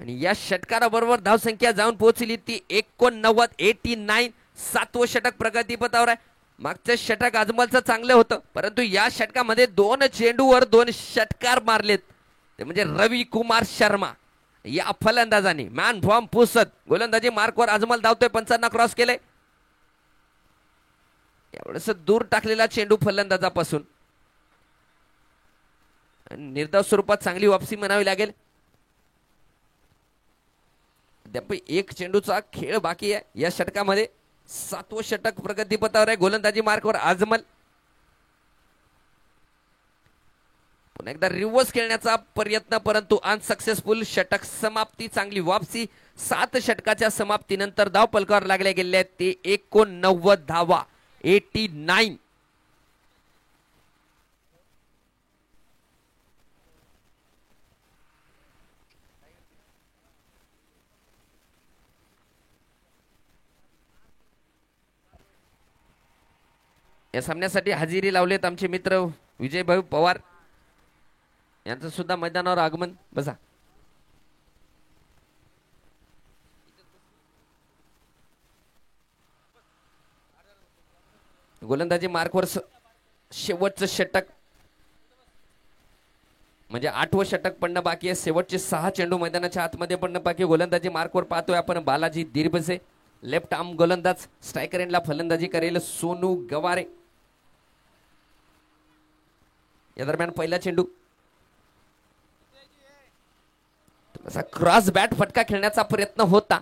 आणि या षटकाराबरोबर धावसंख्या जाऊन पोहोचली ती 89, 89. 7वं षटक प्रगतीपथावर आहे. मागचं षटक अजमलचं चांगलं होतं, परंतु या षटकामध्ये 2 चेंडूवर 2 षटकार मारलेत. ते म्हणजे रवी कुमार शर्मा या फलंदाजाने मॅन फॉर्म पुसत गोलंदाजी मार्कवर अजमल धावतोय. 55 क्रॉस केले. एवढंच दूर टाकलेला चेंडू फलंदाजापासून. निर्धाव स्वरूपात चांगली वापसी म्हणावी लागेल. अद्याप एक चेंडूचा खेळ बाकी आहे या षटकामध्ये. 7वं षटक प्रगतीपथावर आहे. गोलंदाजी मार्कवर अजमल. पुन्हा एकदा रिव्हर्स खेळण्याचा प्रयत्न, परंतु अनसक्सेसफुल. षटक समाप्ती. चांगली वापसी. 7 षटकाच्या समाप्तीनंतर धाव पलकावर लागले गेले आहेत ते 89 धावा. 89. या सामन्यासाठी हजेरी लावलेत आमचे मित्र विजयभाऊ पवार यांचं सुद्धा मैदानावर आगमन. बसा. गोलंदाजी मार्कवर शेवटचं षटक म्हणजे 8वं षटक पडणं बाकी आहे. शेवटचे 6 चेंडू मैदानाच्या आतमध्ये पडणं बाकी. गोलंदाजी मार्कवर पाहतोय आपण बालाजी दिरबसे. लेफ्ट आर्म गोलंदाज. स्ट्रायकर एंडला फलंदाजी करेल सोनू गवारे. या दरम्यान पहिला चेंडू क्रॉस बॅट फटका खेळण्याचा प्रयत्न होता,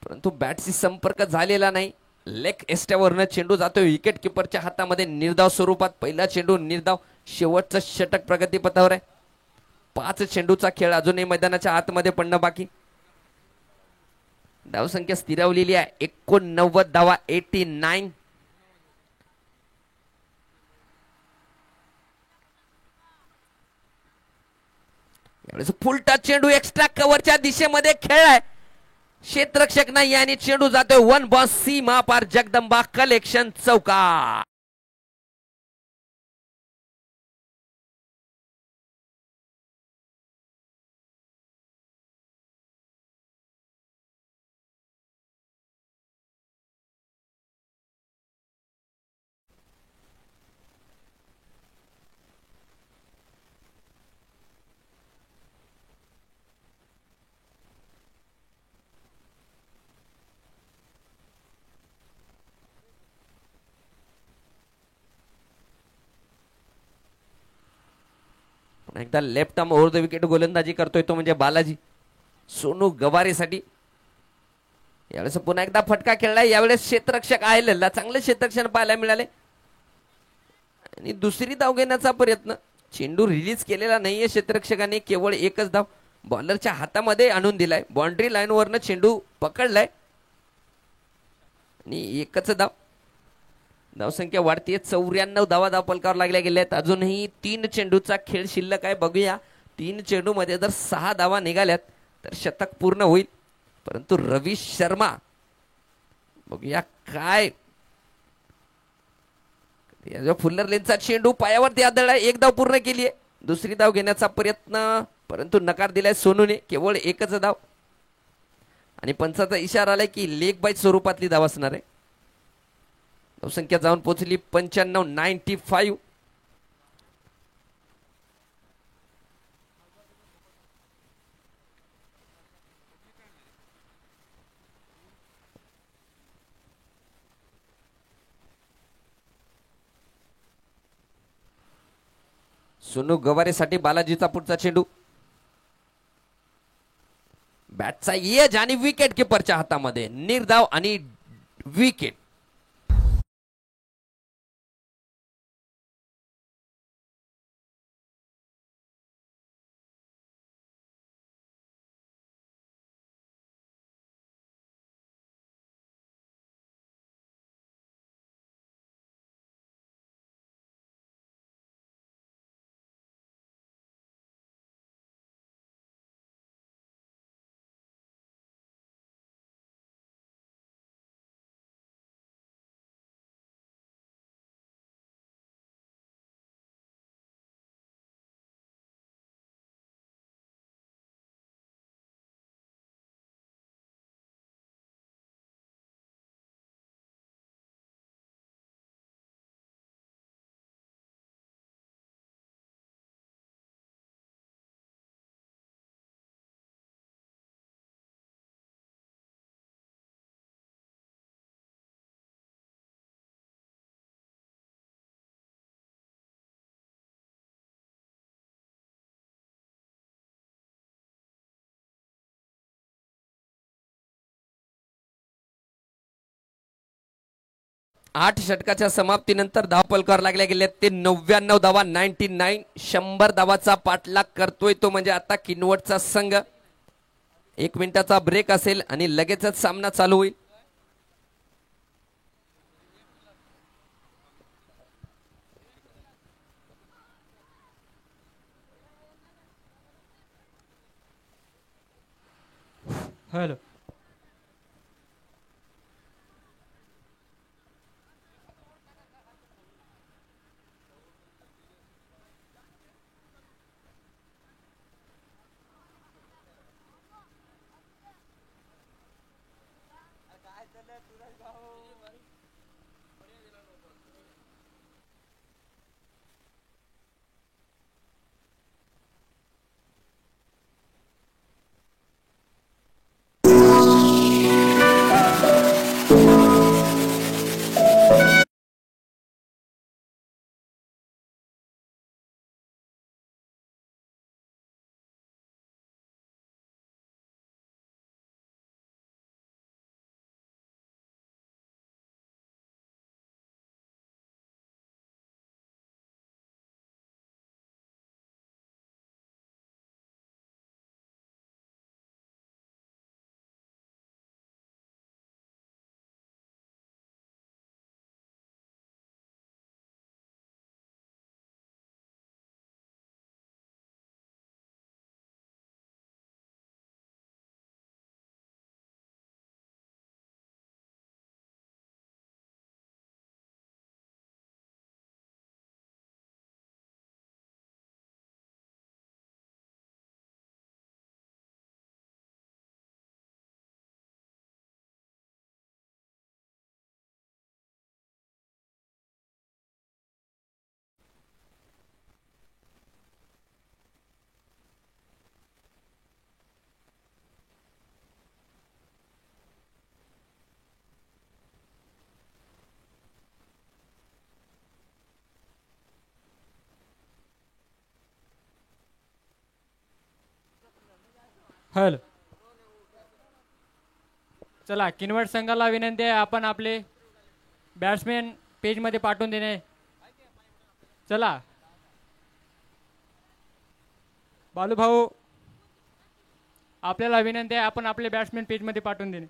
परंतु बॅटशी संपर्क झालेला नाही. लेग एस्ट्यावरनं चेंडू जातोय विकेट किपरच्या हातामध्ये. निर्धाव स्वरूपात पहिला चेंडू निर्धाव. शेवटचं षटक प्रगतीपथावर आहे. 5 चेंडूचा खेळ अजूनही मैदानाच्या आतमध्ये पडणं बाकी. धावसंख्या स्थिरावलेली आहे 89 धावा. 89. यावेळेस फुलटा चेंडू एक्स्ट्रा कव्हरच्या दिशेमध्ये खेळलाय. क्षेत्ररक्षक नाही आणि चेंडू जातोय 1 बॉल. सीमा पार जगदंबा कलेक्शन चौकार. एकदा left arm over the wicket गोलंदाजी करतोय तो म्हणजे बालाजी सोनू गवारेसाठी. यावेळेस पुन्हा एकदा फटका खेळलाय. यावेळेस क्षेत्ररक्षक आहे लल्ला, चांगले क्षेत्ररक्षण पाहायला मिळाले आणि दुसरी धाव घेण्याचा प्रयत्न. चेंडू रिलीज केलेला नाहीये क्षेत्ररक्षकाने, केवळ एकच धाव बॉलरच्या हातामध्ये आणून दिलाय. बाउंड्री लाईन वरनं चेंडू पकडलाय आणि एकच धाव. धावसंख्या वाढतीये, 94 धावा धावपलकावर लागल्या गेल्या आहेत. अजूनही 3 चेंडूचा खेळ शिल्लक आहे. बघूया 3 चेंडू मध्ये जर 6 धावा निघाल्यात तर शतक पूर्ण होईल. परंतु रवी शर्मा बघूया काय. फुल्लर लेनचा चेंडू पायावरती आदळलाय. एक धाव पूर्ण केली आहे. दुसरी धाव घेण्याचा प्रयत्न परंतु नकार दिलाय सोनूने, केवळ एकच धाव आणि पंचाचा इशारा आलाय की लेग बाय स्वरूपातली धाव असणार आहे. धावसंख्या जाऊन पोहोचली 95, 95. सोनू गवारेसाठी बालाजीचा पुढचा चेंडू. बॅटचा येज आणि विकेट किपरच्या हातामध्ये. निर्धाव आणि विकेट. आठ षटकाच्या समाप्तीनंतर धावपलकावर लागल्या गेल्या ते 99 धावा. 99. 100 धावाचा पाठलाग करतोय तो म्हणजे आता किनवटचा संघ. 1 मिनिटाचा ब्रेक असेल आणि लगेचच सामना चालू होईल. हॅलो. हल. चला किनवट संघाला विनंती आहे आपण आपले बॅट्समॅन पेजमध्ये पाठवून देणे. चला बालूभाऊ आपल्याला विनंती आहे आपण आपले बॅट्समॅन पेजमध्ये पाठवून देणे.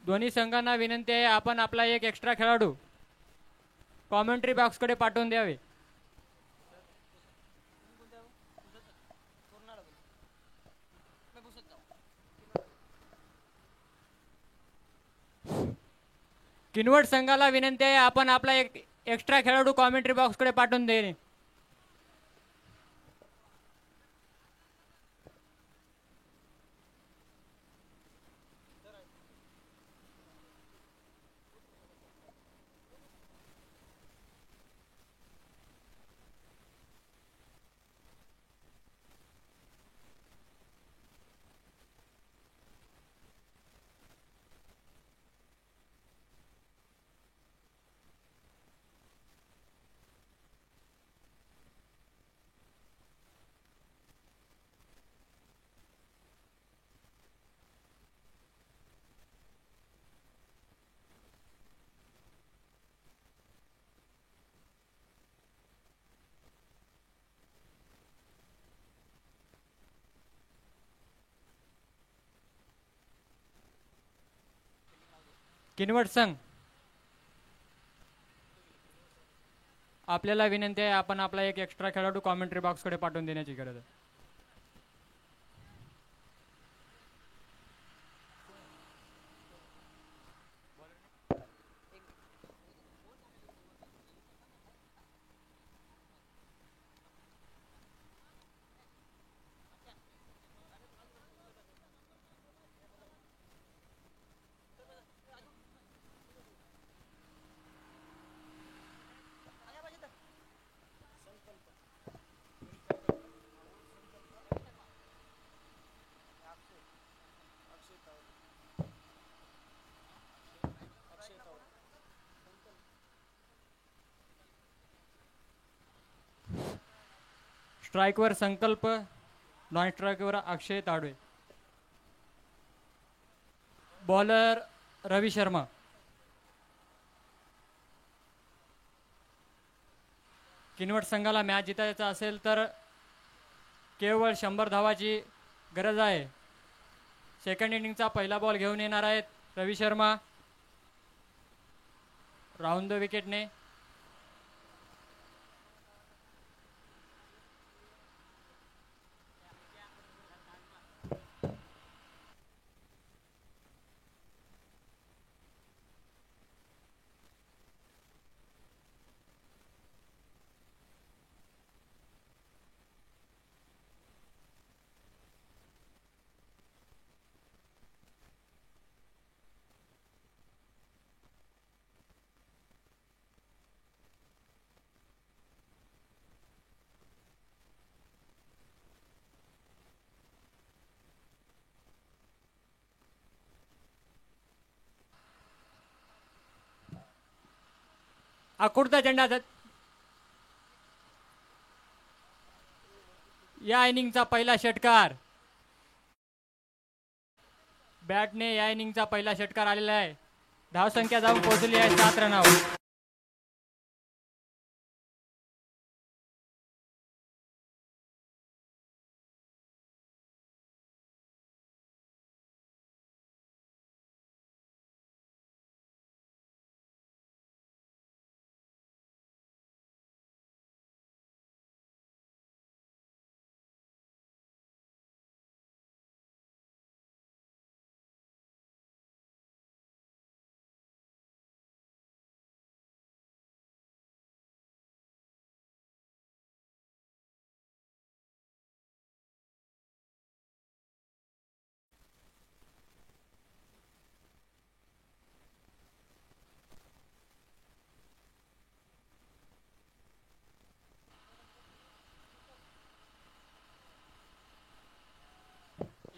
दोन्ही संघांना विनंती आहे आपण आपला एक एक्स्ट्रा खेळाडू कॉमेंट्री बॉक्सकडे पाठवून द्यावे. किनवट संघाला विनंती आहे आपण आपला एक एक्स्ट्रा खेळाडू कॉमेंट्री बॉक्सकडे पाठवून देणे. किनवट संघ आपल्याला विनंती आहे आपण आपला एक एक्स्ट्रा खेळाडू कॉमेंट्री बॉक्सकडे पाठवून देण्याची गरज आहे. स्ट्राईकवर संकल्प, नॉन स्ट्राईकवर अक्षय ताडवे. बॉलर रवी शर्मा. किनवट संघाला मॅच जितायचा असेल तर केवळ 100 धावाची गरज आहे. सेकंड इनिंगचा पहिला बॉल घेऊन येणार आहेत रवी शर्मा. राऊंड द विकेटने आकुडता चेंडा या इनिंगचा पहिला षटकार. बॅटने या इनिंगचा पहिला षटकार आलेला आहे. धावसंख्या जाऊन पोहोचली आहे 7 रनावर.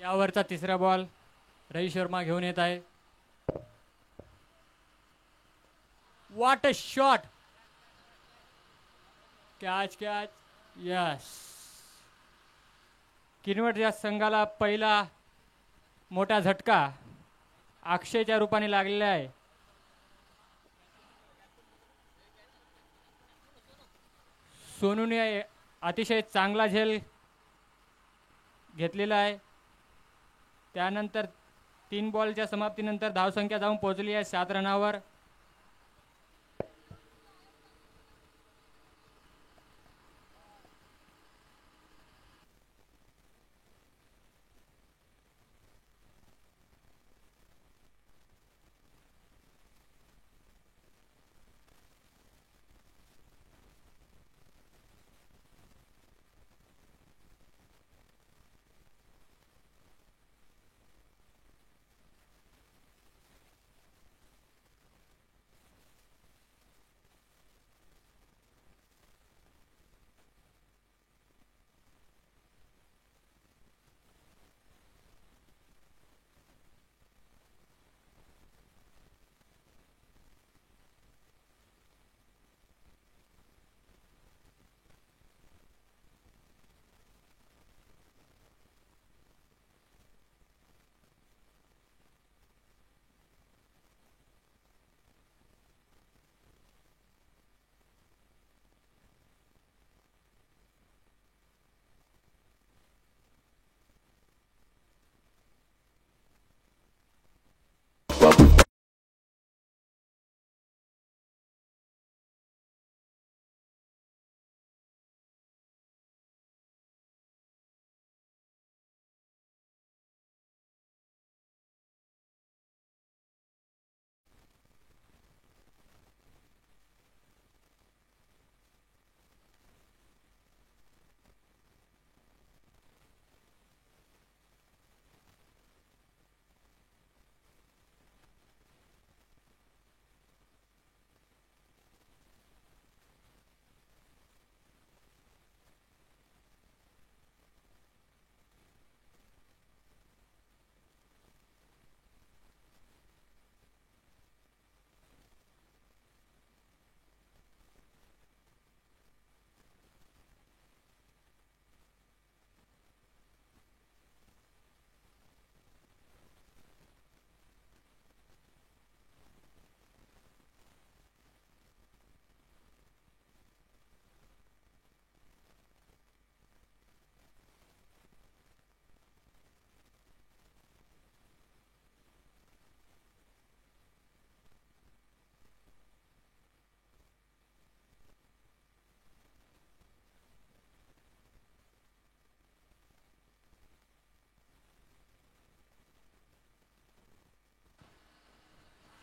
यावरचा तिसरा बॉल रवी शर्मा घेऊन येत आहे. What a shot. Catch catch. Yes. Kinwat या संघाला पहिला मोठा झटका अक्षयच्या रूपाने लागलेला आहे. सोनूने अतिशय चांगला झेल घेतलेला आहे. त्यानंतर 3 बॉलच्या समाप्तीनंतर धावसंख्या जाऊन पोहोचली आहे 7 रनावर.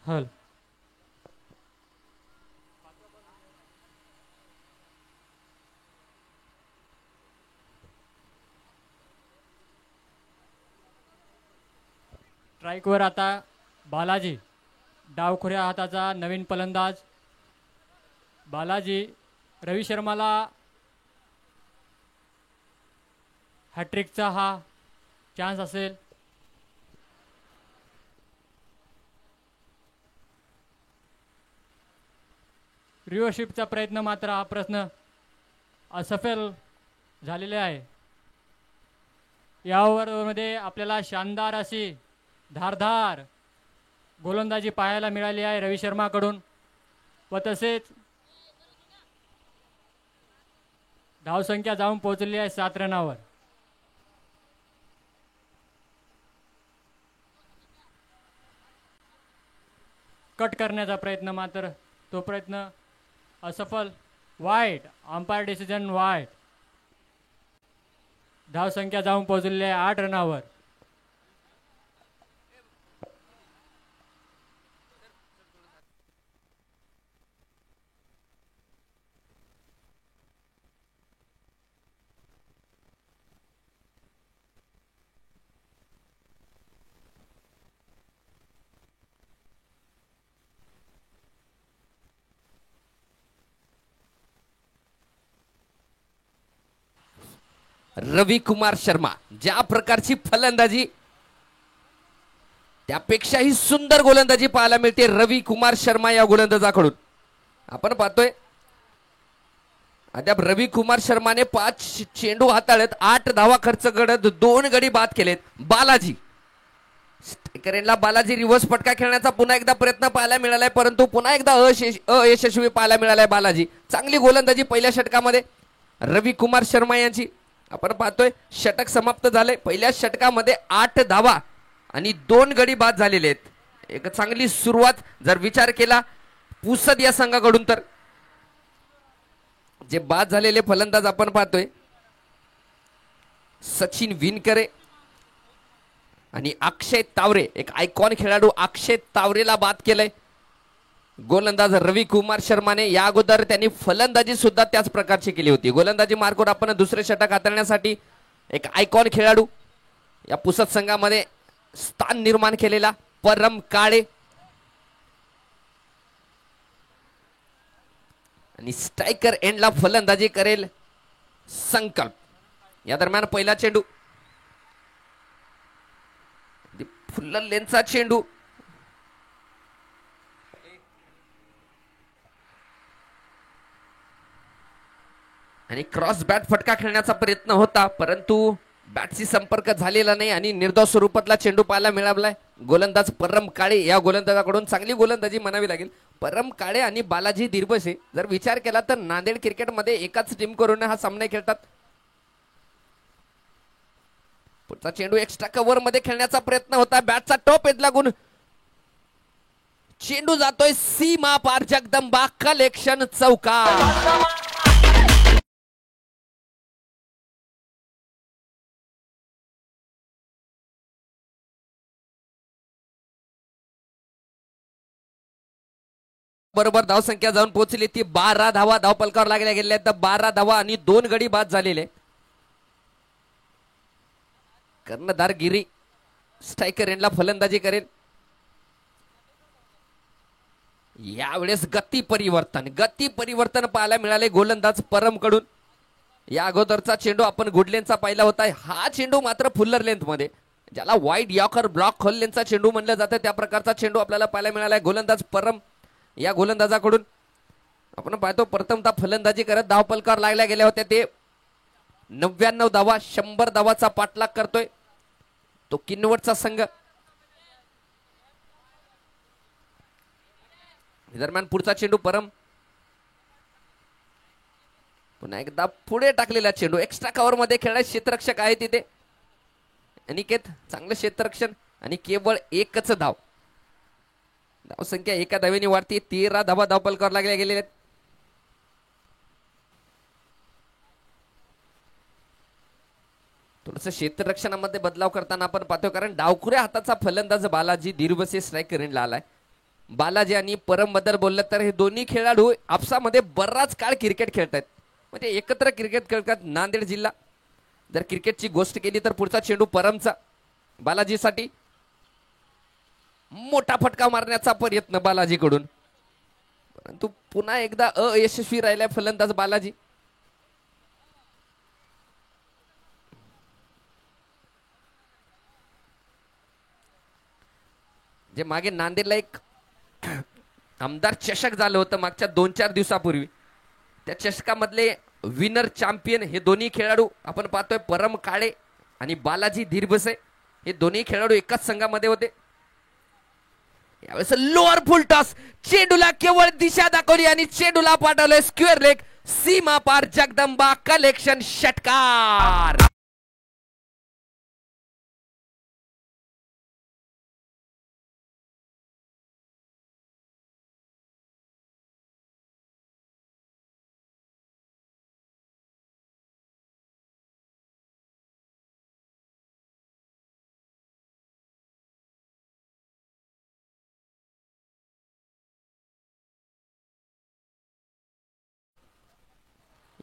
हल. स्ट्राईकवर आता बालाजी. डावखुऱ्या हाताचा नवीन फलंदाज बालाजी. रवी शर्माला हॅट्रिकचा हा चान्स असेल. रिव्हर्शिपचा प्रयत्न मात्र हा प्रश्न असफल झालेले आहे. या ओव्हरमध्ये आपल्याला शानदार अशी धारधार गोलंदाजी पाहायला मिळाली आहे रवी शर्माकडून व तसेच धावसंख्या जाऊन पोहोचली आहे 7 रनावर. कट करण्याचा प्रयत्न मात्र तो प्रयत्न असफल. वाईट अंपायर डिसिजन वाईट. धावसंख्या जाऊन पोहोचलेली आहे 8 रनावर. रवी कुमार शर्मा ज्या प्रकारची फलंदाजी त्यापेक्षाही सुंदर गोलंदाजी पाहायला मिळते रवी कुमार शर्मा या गोलंदाजाकडून. आपण पाहतोय अद्याप रवी कुमार शर्माने 5 चेंडू हाताळत 8 धावा खर्च करत 2 गडी बाद केलेत. बालाजी स्ट्रायकरला बालाजी रिव्हर्स फटका खेळण्याचा पुन्हा एकदा प्रयत्न पाहायला मिळालाय परंतु पुन्हा एकदा अयशस्वी पाहायला मिळालाय. बालाजी चांगली गोलंदाजी पहिल्या षटकामध्ये रवी कुमार शर्मा यांची. आपण पाहतोय षटक समाप्त झाले. पहिल्या षटकामध्ये 8 धावा आणि 2 गडी बाद झालेले आहेत. एक चांगली सुरुवात जर विचार केला पुसद या संघाकडून तर जे बाद झालेले फलंदाज आपण पाहतोय सचिन विनकरे आणि अक्षय तावरे. एक आयकॉन खेळाडू अक्षय तावरेला बाद केलंय. गोलंदाज रवी कुमार शर्माने या अगोदर त्यांनी फलंदाजी सुद्धा त्याच प्रकारची केली होती. गोलंदाजी मार्गावर आपण दुसरे षटक हाताळण्यासाठी एक आयकॉन खेळाडू या पुसद संघामध्ये स्थान निर्माण केलेला परम काळे आणि स्ट्रायकर एंडला फलंदाजी करेल संकल्प. या दरम्यान पहिला चेंडू फुल्ल लेनचा चेंडू आणि क्रॉस बॅट फटका खेळण्याचा प्रयत्न होता परंतु बॅटशी संपर्क झालेला नाही आणि निर्धाव स्वरूपातला चेंडू पाहायला मिळालाय. गोलंदाज परम काळे या गोलंदाजाकडून चांगली गोलंदाजी म्हणावी लागेल. परम काळे आणि बालाजी दिरबसे जर विचार केला तर नांदेड क्रिकेटमध्ये एकाच टीम करून हा सामना खेळतात. पुढचा चेंडू एक्स्ट्रा कव्हर मध्ये खेळण्याचा प्रयत्न होता. बॅटचा टॉप येत लागून चेंडू जातोय सीमा पार. जगदंबा कलेक्शन चौकार. बरोबर धावसंख्या जाऊन पोहोचली ती 12 धावा धावपलकावर लागल्या गेल्या आहेत. 12 धावा आणि 2 गडी बाद झालेले. कर्णधार गिरी स्ट्रायकर यांना फलंदाजी करेल. यावेळेस गती परिवर्तन पाहायला मिळाले गोलंदाज परम कडून. या अगोदरचा चेंडू आपण गुडलेनचा पाहिला होता. हा चेंडू मात्र फुल्लर लेंथ मध्ये ज्याला वाईड यॉर्कर ब्लॉक होल लेंथचा चेंडू म्हणलं जातं त्या प्रकारचा चेंडू आपल्याला पाहायला मिळाला. गोलंदाज परम या गोलंदाजाकडून आपण पाहतो प्रथमतः फलंदाजी करत धावपलकावर लागल्या गेल्या होत्या. ते 99 धावा 100 धावाचा पाठलाग करतोय तो किनवटचा संघ. दरम्यान पुढचा चेंडू परम पुन्हा एकदा पुढे टाकलेला चेंडू एक्स्ट्रा कव्हर मध्ये खेळणारे क्षेत्ररक्षक आहे तिथे अनिकेत. चांगलं क्षेत्ररक्षण आणि केवळ एकच धाव. धावसंख्या एका धावेने वाढती. 13 धावा धावपलकावर लागल्या गेलेल्या आहेत. थोडस क्षेत्ररक्षणामध्ये बदलाव करताना आपण पाहतो कारण डावखुऱ्या हाताचा फलंदाज बालाजी दिरबसे स्ट्रायकर एंडला आलाय. बालाजी आणि परम बद्दल बोललं तर हे दोन्ही खेळाडू आपसामध्ये बराच काळ क्रिकेट खेळतात म्हणजे एकत्र क्रिकेट खेळतात. नांदेड जिल्हा जर क्रिकेटची गोष्ट केली तर पुढचा चेंडू परमचा बालाजीसाठी. मोठा फटका मारण्याचा प्रयत्न बालाजीकडून परंतु पुन्हा एकदा अयशस्वी राहिलाय फलंदाज बालाजी. जे मागे नांदेडला एक आमदार चषक झालं होतं मागच्या 2-4 दिवसापूर्वी. त्या चषकामधले विनर चॅम्पियन हे दोन्ही खेळाडू आपण पाहतोय. परम काळे आणि बालाजी धीरबसे हे दोन्ही खेळाडू एकाच संघामध्ये होते. यावेळेस लोअर फुल टॉस, चेंडूला केवळ दिशा दाखवली आणि चेंडूला पाठवलंय स्क्वेअर लेग. सीमा पार जगदंबा कलेक्शन षटकार.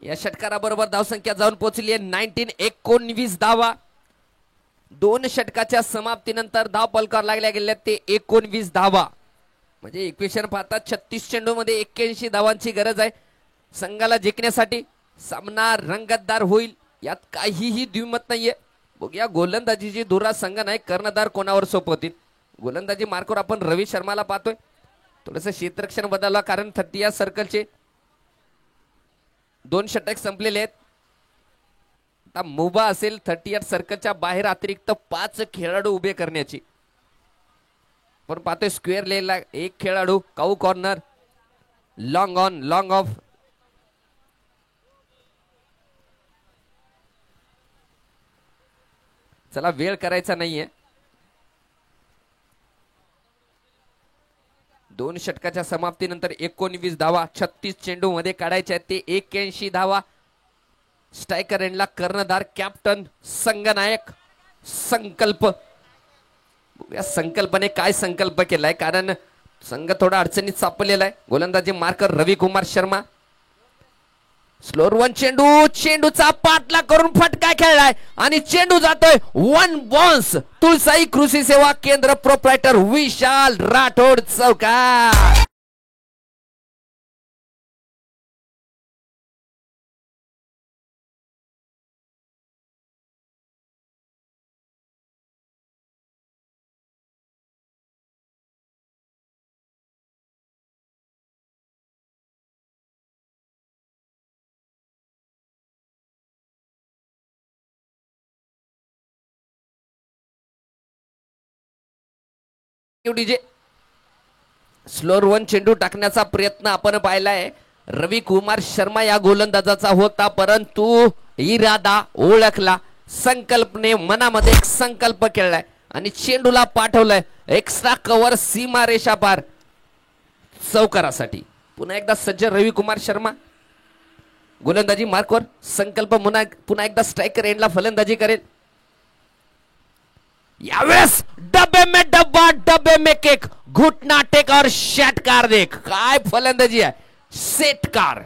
या षटकाराबरोबर धावसंख्या जाऊन पोहोचली आहे 19 धावा. 2 षटकाच्या समाप्तीनंतर धाव पलकार लागल्या गेल्या ते 19 धावा. म्हणजे इक्वेशन पाहता 36 चेंडू मध्ये 81 धावांची गरज आहे संघाला जिंकण्यासाठी. सामना रंगतदार होईल यात काहीही द्विमत नाहीये. बघूया गोलंदाजीची धुरा संघ नाही, कर्णधार कोणावर सोपवतील. गोलंदाजी मार्कवर आपण रवी शर्माला पाहतोय. थोडंसं क्षेत्ररक्षण बदलला कारण 30 या सर्कलचे 2 षटक संपलेले आहेत. आता मुभा असेल 30 सर्कलच्या बाहेर अतिरिक्त 5 खेळाडू उभे करण्याची. पण पाहतोय स्क्वेअर लेगला 1 खेळाडू, cow corner, long on long off. चला वेळ करायचा नाहीये. 2 षटकाच्या समाप्तीनंतर 19 धावा 36 चेंडू मध्ये काढायच्या आहेत ते 81 धावा. स्ट्रायकर एंडला कर्णधार, कॅप्टन, संघनायक, संकल्प. या संकल्पने काय संकल्प केलाय कारण संघ थोडा अडचणीत सापडलेला आहे. गोलंदाजी मार्कर रवी कुमार शर्मा. स्लोअर वन चेंडू, चेंडूचा पाठला करून फटका खेळलाय आणि चेंडू जातोय 1 बाउन्स. तुळसाई कृषी सेवा केंद्र प्रोप्रायटर विशाल राठोड चौकार. डीजे स्लोअर वन चेंडू टाकण्याचा प्रयत्न आपण पाहिलाय. रवी कुमार शर्मा या गोलंदाजाचा होता परंतु इरादा ओळखला. संकल्पने मनामध्ये एक संकल्प केलाय आणि चेंडूला पाठवलाय एक्स्ट्रा कव्हर सीमारेषा पार चौकारासाठी. पुन्हा एकदा सज्ज रवी कुमार शर्मा. गोलंदाजी मार्कवर संकल्प पुन्हा एकदा स्ट्रायकर एंडला फलंदाजी करेल. यावेळेस डब्बे में डब्बा डब्बे में केक, घुटना टेक और षटकार देख. काय फलंदाजी आहे, सेटकार.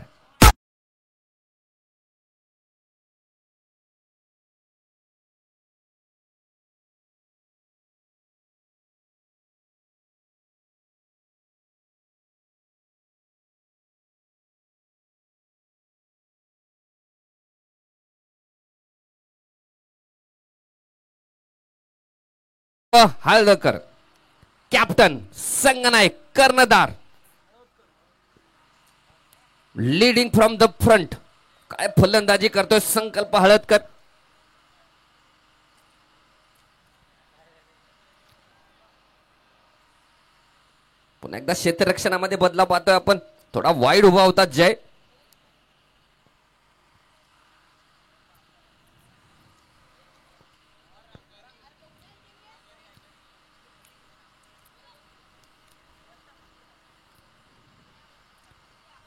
हळदकर, कॅप्टन, संघनायक, कर्णधार, लीडिंग फ्रॉम द फ्रंट. काय फलंदाजी करतोय संकल्प हळदकर. पुन्हा एकदा क्षेत्ररक्षणामध्ये बदलाव पाहतोय आपण. थोडा वाईड उभा होता जय.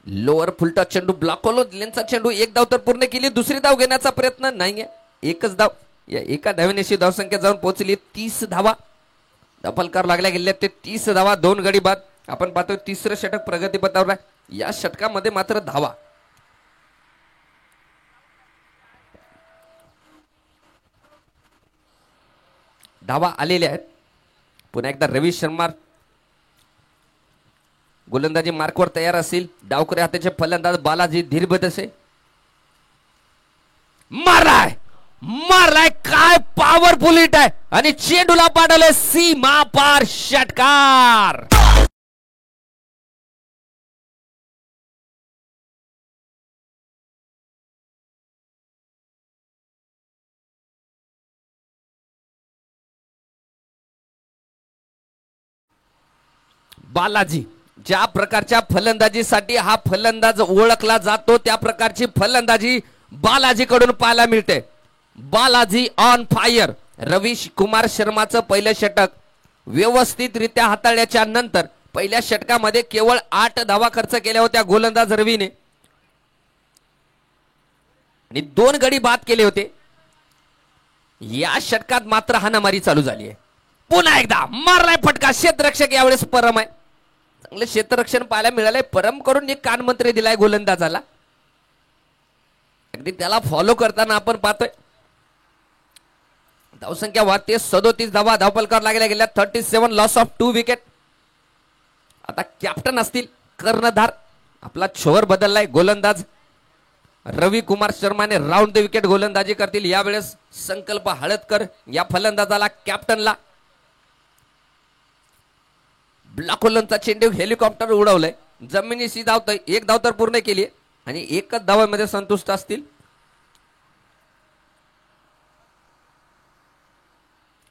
लोअर फुलटा चेंडू ब्लॉकलो दिल्यांचा चेंडू. 1 धाव तर पूर्ण केली. दुसरी धाव घेण्याचा प्रयत्न नाहीये. एकच धाव. या एका धावेनेशी धावसंख्या जाऊन पोहोचली 30 धावा. दफलकार लागल्या गेल्या ते 30 धावा 2 गडी बाद. आपण पाहतोय तिसरं षटक प्रगतीपथावर आहे. या षटकामध्ये मात्र धावा आलेल्या आहेत. पुन्हा एकदा रवी शर्मा गोलंदाजी मार्कवर तयार असेल. डावकरी हाताचे फलंदाज बालाजी धीरबसे. मारलाय काय पॉवरफुल हिट आहे आणि चेंडूला पाठवले सीमा पार षटकार. बालाजी. ज्या प्रकारच्या फलंदाजीसाठी हा फलंदाज ओळखला जातो त्या प्रकारची फलंदाजी बालाजी कडून पाहायला मिळते. Balaji on fire. रवी कुमार शर्माचं पहिलं षटक व्यवस्थितरित्या हाताळल्याच्या नंतर पहिल्या षटकामध्ये केवळ 8 धावा खर्च केल्या होत्या गोलंदाज रवीने आणि 2 गडी बाद केले होते. या षटकात मात्र हाणामारी चालू झाली आहे. पुन्हा एकदा मारलाय फटका. क्षेत्ररक्षक यावेळेस परम आहे. चांगलं क्षेत्ररक्षण पाहायला मिळालंय. परम करून एक कानमंत्री दिलाय गोलंदाजाला. अगदी त्याला फॉलो करताना आपण पाहतोय. धावसंख्या वाढते. 37 धावा धावपलकावर लागल्या गेल्या. 37 लॉस ऑफ 2 विकेट. आता कॅप्टन असतील कर्णधार. आपला छोर बदललाय. गोलंदाज रवी कुमार शर्माने राऊंड द विकेट गोलंदाजी करतील. यावेळेस संकल्प हळदकर या फलंदाजाला कॅप्टनला. ब्लॉकोलनचा चेंडू हेलिकॉप्टर उडवलंय. जमिनीशी धावतोय. 1 धाव तर पूर्ण केली आणि 1च धावामध्ये संतुष्ट असतील.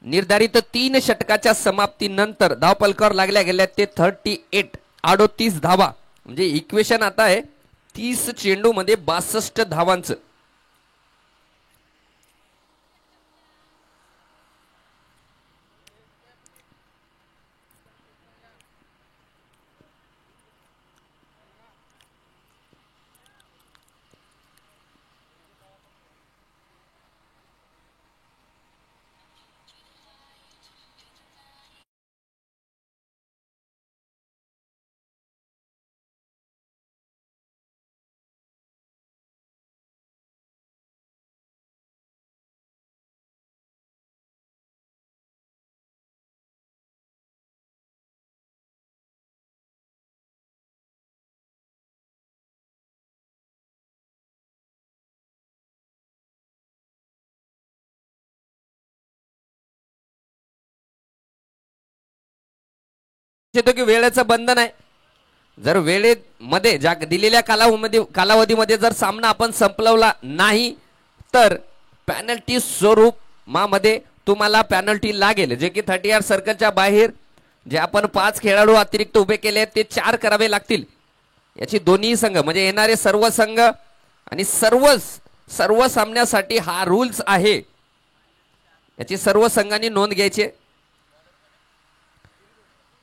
निर्धारित 3 षटकाच्या समाप्तीनंतर धावपलकावर लागल्या गेल्या ते 38 धावा. म्हणजे इक्वेशन आता आहे 30 चेंडू मध्ये 62 धावांचं. की वेळेचं बंधन आहे. जर वेळेमध्ये ज्या दिलेल्या कालावधीमध्ये जर सामना आपण संपवला नाही तर पॅनल्टी स्वरूपामध्ये तुम्हाला पॅनल्टी लागेल. जे की 30 यार्ड सर्कलच्या बाहेर जे आपण 5 खेळाडू अतिरिक्त उभे केले ते 4 करावे लागतील. याची दोन्ही संघ म्हणजे येणारे सर्व संघ आणि सर्व सामन्यासाठी हा रूल्स आहे. याची सर्व संघांनी नोंद घ्यायची.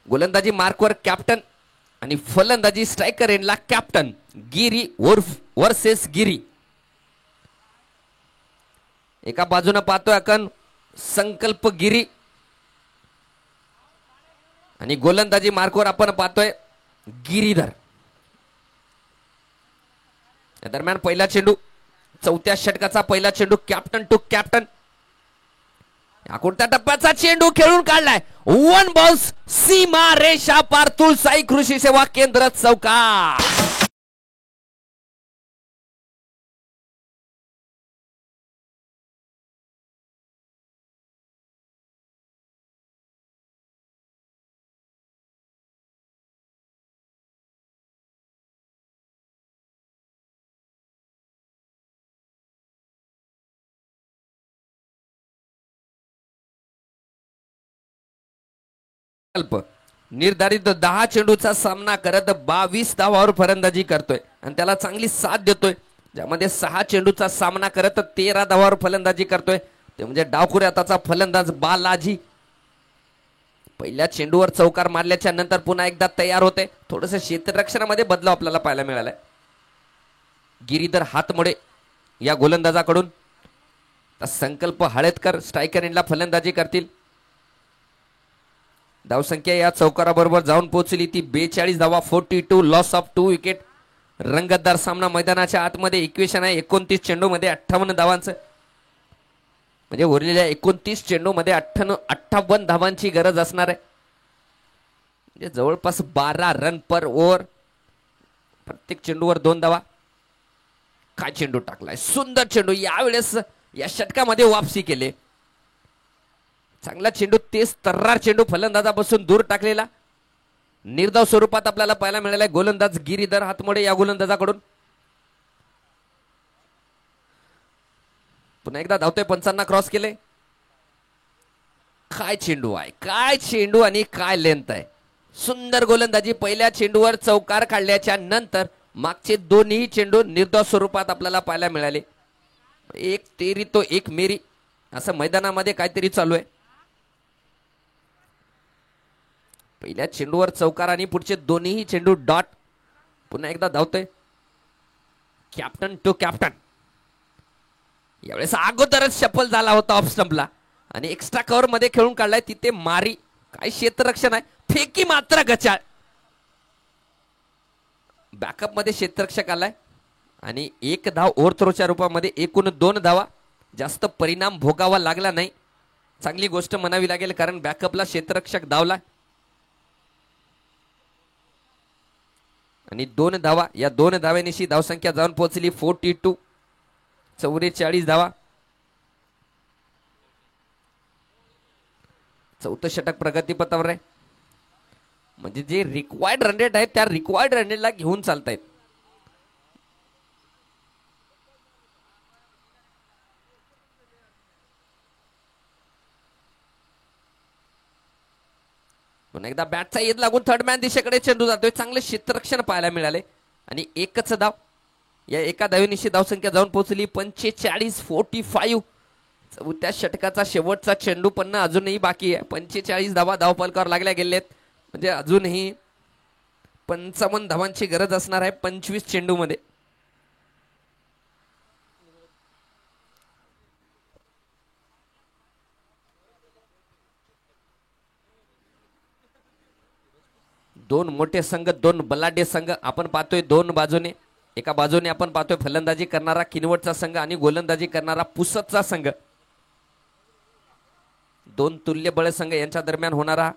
गोलंदाजी मार्कवर कॅप्टन आणि फलंदाजी स्ट्रायकर एंडला कॅप्टन. गिरी वर्सेस गिरी. एका बाजूने पाहतोय आपण संकल्प गिरी आणि गोलंदाजी मार्कवर आपण पाहतोय गिरीधर. या दरम्यान पहिला चेंडू 4थ्या षटकाचा पहिला चेंडू कॅप्टन टू कॅप्टन. कोणत्या टप्प्याचा चेंडू खेळून काढलाय. 1 बॉल्स सीमा रेषा पार. तुळसाई कृषी सेवा केंद्र चौकार. निर्धारित 10 चेंडूचा सामना करत 22 धावांवर फलंदाजी करतोय आणि त्याला चांगली साथ देतोय. ज्यामध्ये 6 चेंडूचा सामना करत 13 धावांवर फलंदाजी करतोय ते म्हणजे डावखुरी हाताचा फलंदाज बालाजी. पहिल्या चेंडूवर चौकार मारल्याच्या नंतर पुन्हा एकदा तयार होते. थोडंसं क्षेत्ररक्षणामध्ये बदलाव आपल्याला पाहायला मिळालाय. गिरीधर हातमोडे या गोलंदाजाकडून. संकल्प हळदकर स्ट्रायकर एंडला फलंदाजी करतील. धावसंख्या या चौकाराबरोबर जाऊन पोहोचली ती 42 धावा. 42 लॉस ऑफ 2 विकेट. रंगतदार सामना मैदानाच्या आतमध्ये. इक्वेशन आहे 29 चेंडू मध्ये 58 धावांचं. म्हणजे उरलेल्या 29 चेंडू मध्ये 58 धावांची गरज असणार आहे. म्हणजे जवळपास 12 रन पर ओव्हर. प्रत्येक चेंडूवर 2 धावा. काय चेंडू टाकलाय. सुंदर चेंडू. यावेळेस या षटकामध्ये वापसी केले. चांगला चेंडू. तेच तर्रार चेंडू फलंदाजापासून दूर टाकलेला. निर्धाव स्वरूपात आपल्याला पाहायला मिळालाय. गोलंदाज गिरीधर हातमोडे या गोलंदाजाकडून. पुन्हा एकदा धावतोय. 55 क्रॉस केले. काय चेंडू आहे. काय चेंडू आणि काय लेंथ आहे. सुंदर गोलंदाजी. पहिल्या चेंडूवर चौकार काढल्याच्या नंतर मागचे दोन्ही चेंडू निर्दोष स्वरूपात आपल्याला पाहायला मिळाले. एक तेरी तो एक मेरी असं मैदानामध्ये काहीतरी चालू आहे. पहिल्या चेंडूवर चौकार आणि पुढचे दोन्ही चेंडू डॉट. पुन्हा एकदा धावतोय कॅप्टन टू कॅप्टन. यावेळेस अगोदरच शफल झाला होता ऑफ स्टंपला आणि एक्स्ट्रा कव्हर मध्ये खेळून काढलाय. तिथे मारी. काय क्षेत्ररक्षण आहे. फेकी मात्र गचाळ. बॅकअप मध्ये क्षेत्ररक्षक आलाय आणि एक धाव ओव्हर थ्रोच्या रूपामध्ये एकूण 2 धावा. जास्त परिणाम भोगावा लागला नाही. चांगली गोष्ट म्हणावी लागेल कारण बॅकअपला क्षेत्ररक्षक धावला आणि 2 धावा. या 2 धाव्यानिशी धावसंख्या जाऊन पोहोचली 42. 44 धावा. चौथं षटक प्रगतीपथावर आहे. म्हणजे जे रिक्वायर्ड रन रेट आहेत त्या रिक्वायर्ड रन रेटला घेऊन चालतायत. पुन्हा एकदा बॅटचा येत लागून थर्ड मॅन दिशेकडे चेंडू जातोय. चांगले क्षेत्ररक्षण पाहायला मिळाले आणि एकच धाव. या एका धावेनिशी धावसंख्या जाऊन पोहोचली 45. 45. त्या षटकाचा शेवटचा चेंडू पण अजूनही बाकी आहे. 45 धावा धावफलकावर लागल्या गेलेत. म्हणजे अजूनही 55 धावांची गरज असणार आहे 25 चेंडू मध्ये. दोन मोठे संघ, 2 बलाढ्य संघ आपण पाहतोय. 2 बाजूने. एका बाजूने आपण पाहतोय फलंदाजी करणारा किनवटचा संघ आणि गोलंदाजी करणारा पुसतचा संघ. 2 तुल्यबळ संघ यांच्या दरम्यान होणारा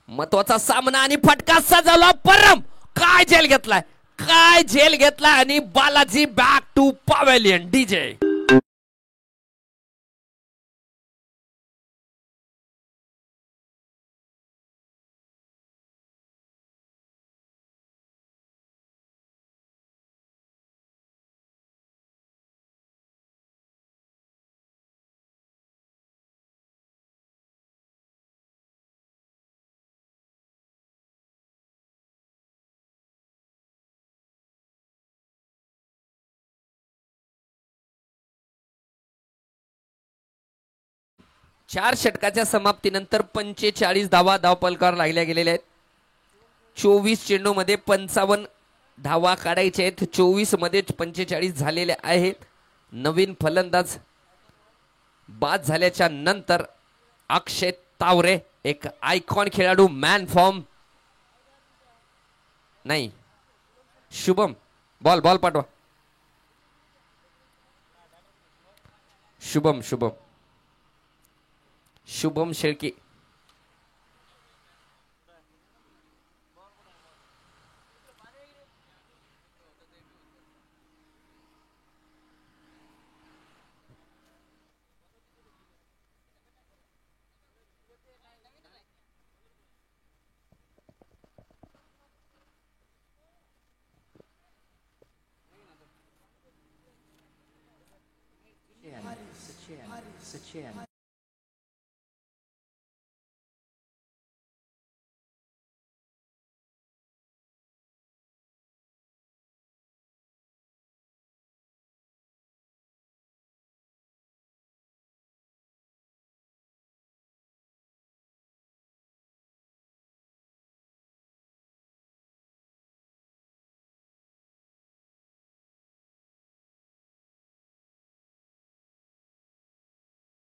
महत्वाचा सामना आणि फटका सजवला. परम काय झेल घेतलाय. काय झेल घेतलाय आणि Balaji back to pavilion. DJ चार षटकाच्या समाप्तीनंतर 45 धावा धावफलकावर लागल्या गेलेल्या आहेत. 24 चेंडू मध्ये 55 धावा काढायच्या आहेत. 24 मध्ये 45 झालेले आहेत. नवीन फलंदाज बाद झाल्याच्या नंतर अक्षय तावरे एक आयकॉन खेळाडू. मॅन फॉर्म नाही. शुभम बॉल पाठवा. शुभम शेळके.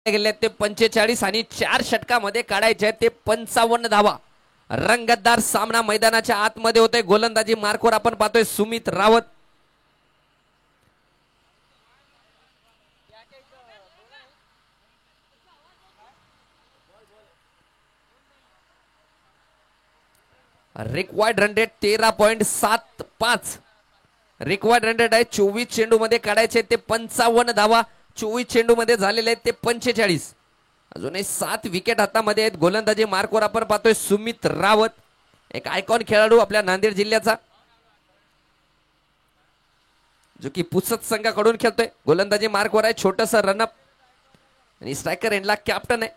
गेले ते 45 आणि 4 षटकामध्ये काढायचे ते 55 धावा. रंगतदार सामना मैदानाच्या आतमध्ये होतोय. गोलंदाजी मार्कवर आपण पाहतोय Sumit Rawat. Required run rate 13.75. Required run rate आहे. 24 चेंडू मध्ये काढायचे ते 55 धावा. 24 चेंडू मध्ये झालेले आहेत ते 45. अजूनही 7 विकेट हातामध्ये आहेत. गोलंदाजी मार्कवर आपण पाहतोय सुमित रावत, एक आयकॉन खेळाडू आपल्या नांदेड जिल्ह्याचा, जो की पुसत संघाकडून खेळतोय. गोलंदाजी मार्कवर आहे. छोटंसं रनअप आणि स्ट्रायकर एंडला कॅप्टन आहे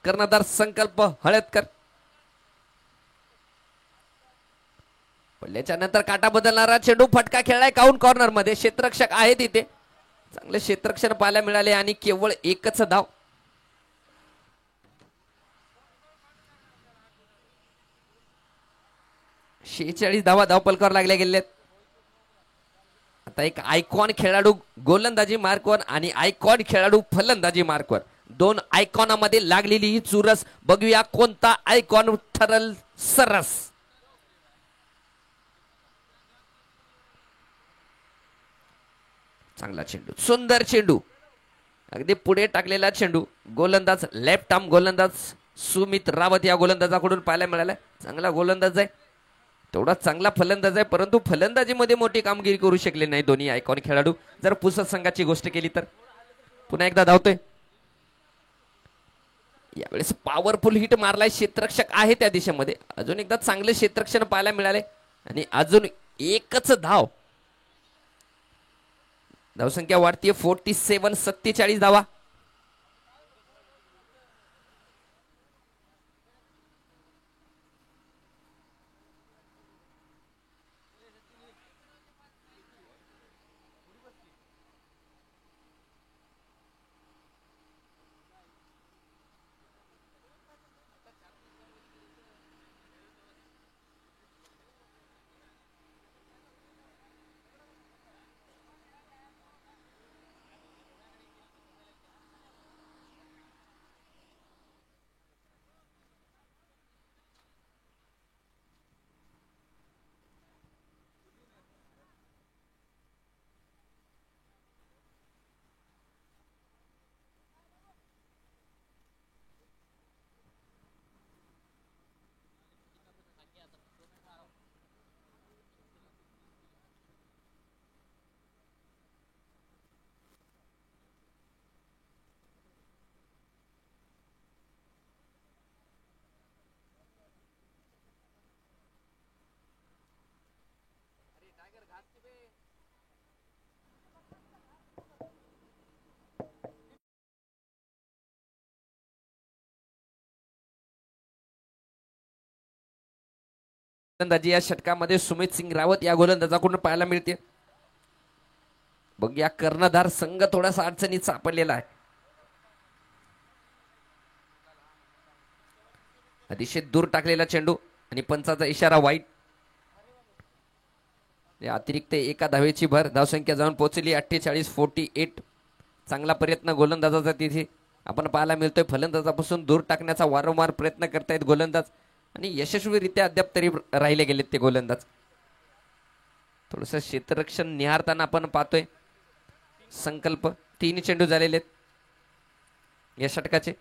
कर्णधार संकल्प हळदकर. पडल्याच्या नंतर काटा बदलणारा चेंडू फटका खेळलाय काउंट कॉर्नर मध्ये. क्षेत्ररक्षक आहे तिथे, चांगले क्षेत्ररक्षण पाहायला मिळाले आणि केवळ एकच धाव. शेहेचाळीस धावा धावपलकावर लागल्या गेलेत. आता एक आयकॉन खेळाडू गोलंदाजी मार्कवर आणि आयकॉन खेळाडू फलंदाजी मार्कवर, दोन आयकॉनामध्ये लागलेली ही चुरस. बघूया कोणता आयकॉन ठरल सरस. चांगला चेंडू, सुंदर चेंडू, अगदी पुढे टाकलेला चेंडू. गोलंदाज लेफ्ट आर्म गोलंदाज सुमित रावत या गोलंदाजाकडून पाहायला मिळाला. चांगला गोलंदाज आहे, तेवढा चांगला फलंदाज आहे, परंतु फलंदाजीमध्ये मोठी कामगिरी करू शकले नाही दोन्ही आयकॉन खेळाडू. जर पुसद संघाची गोष्ट केली तर पुन्हा एकदा धावतोय. यावेळेस पॉवरफुल हिट मारलाय, क्षेत्ररक्षक आहे त्या दिशेमध्ये. अजून एकदा चांगले क्षेत्ररक्षण पाहायला मिळाले आणि अजून एकच धाव. धावसंख्या वाढतीये 47, 47 धावा. गोलंदाजी या षटकामध्ये सुमित सिंग रावत या गोलंदाजाकडून पाहायला मिळते. बघूया कर्णधार संघ थोडासा अडचणीत सापडलेला आहे. अतिशय दूर टाकलेला चेंडू आणि पंचाचा इशारा वाईट. अतिरिक्त एका धावेची भर, धावसंख्या जाऊन पोहोचली 48-48. चांगला प्रयत्न गोलंदाजाचा तिथे आपण पाहायला मिळतोय. फलंदाजापासून दूर टाकण्याचा वारंवार प्रयत्न करतायत गोलंदाज आणि यशस्वीरित्या अद्याप तरी राहिले गेलेत ते गोलंदाज. थोडस क्षेत्ररक्षण निहारताना आपण पाहतोय. संकल्प 3 चेंडू झालेले आहेत या षटकाचे.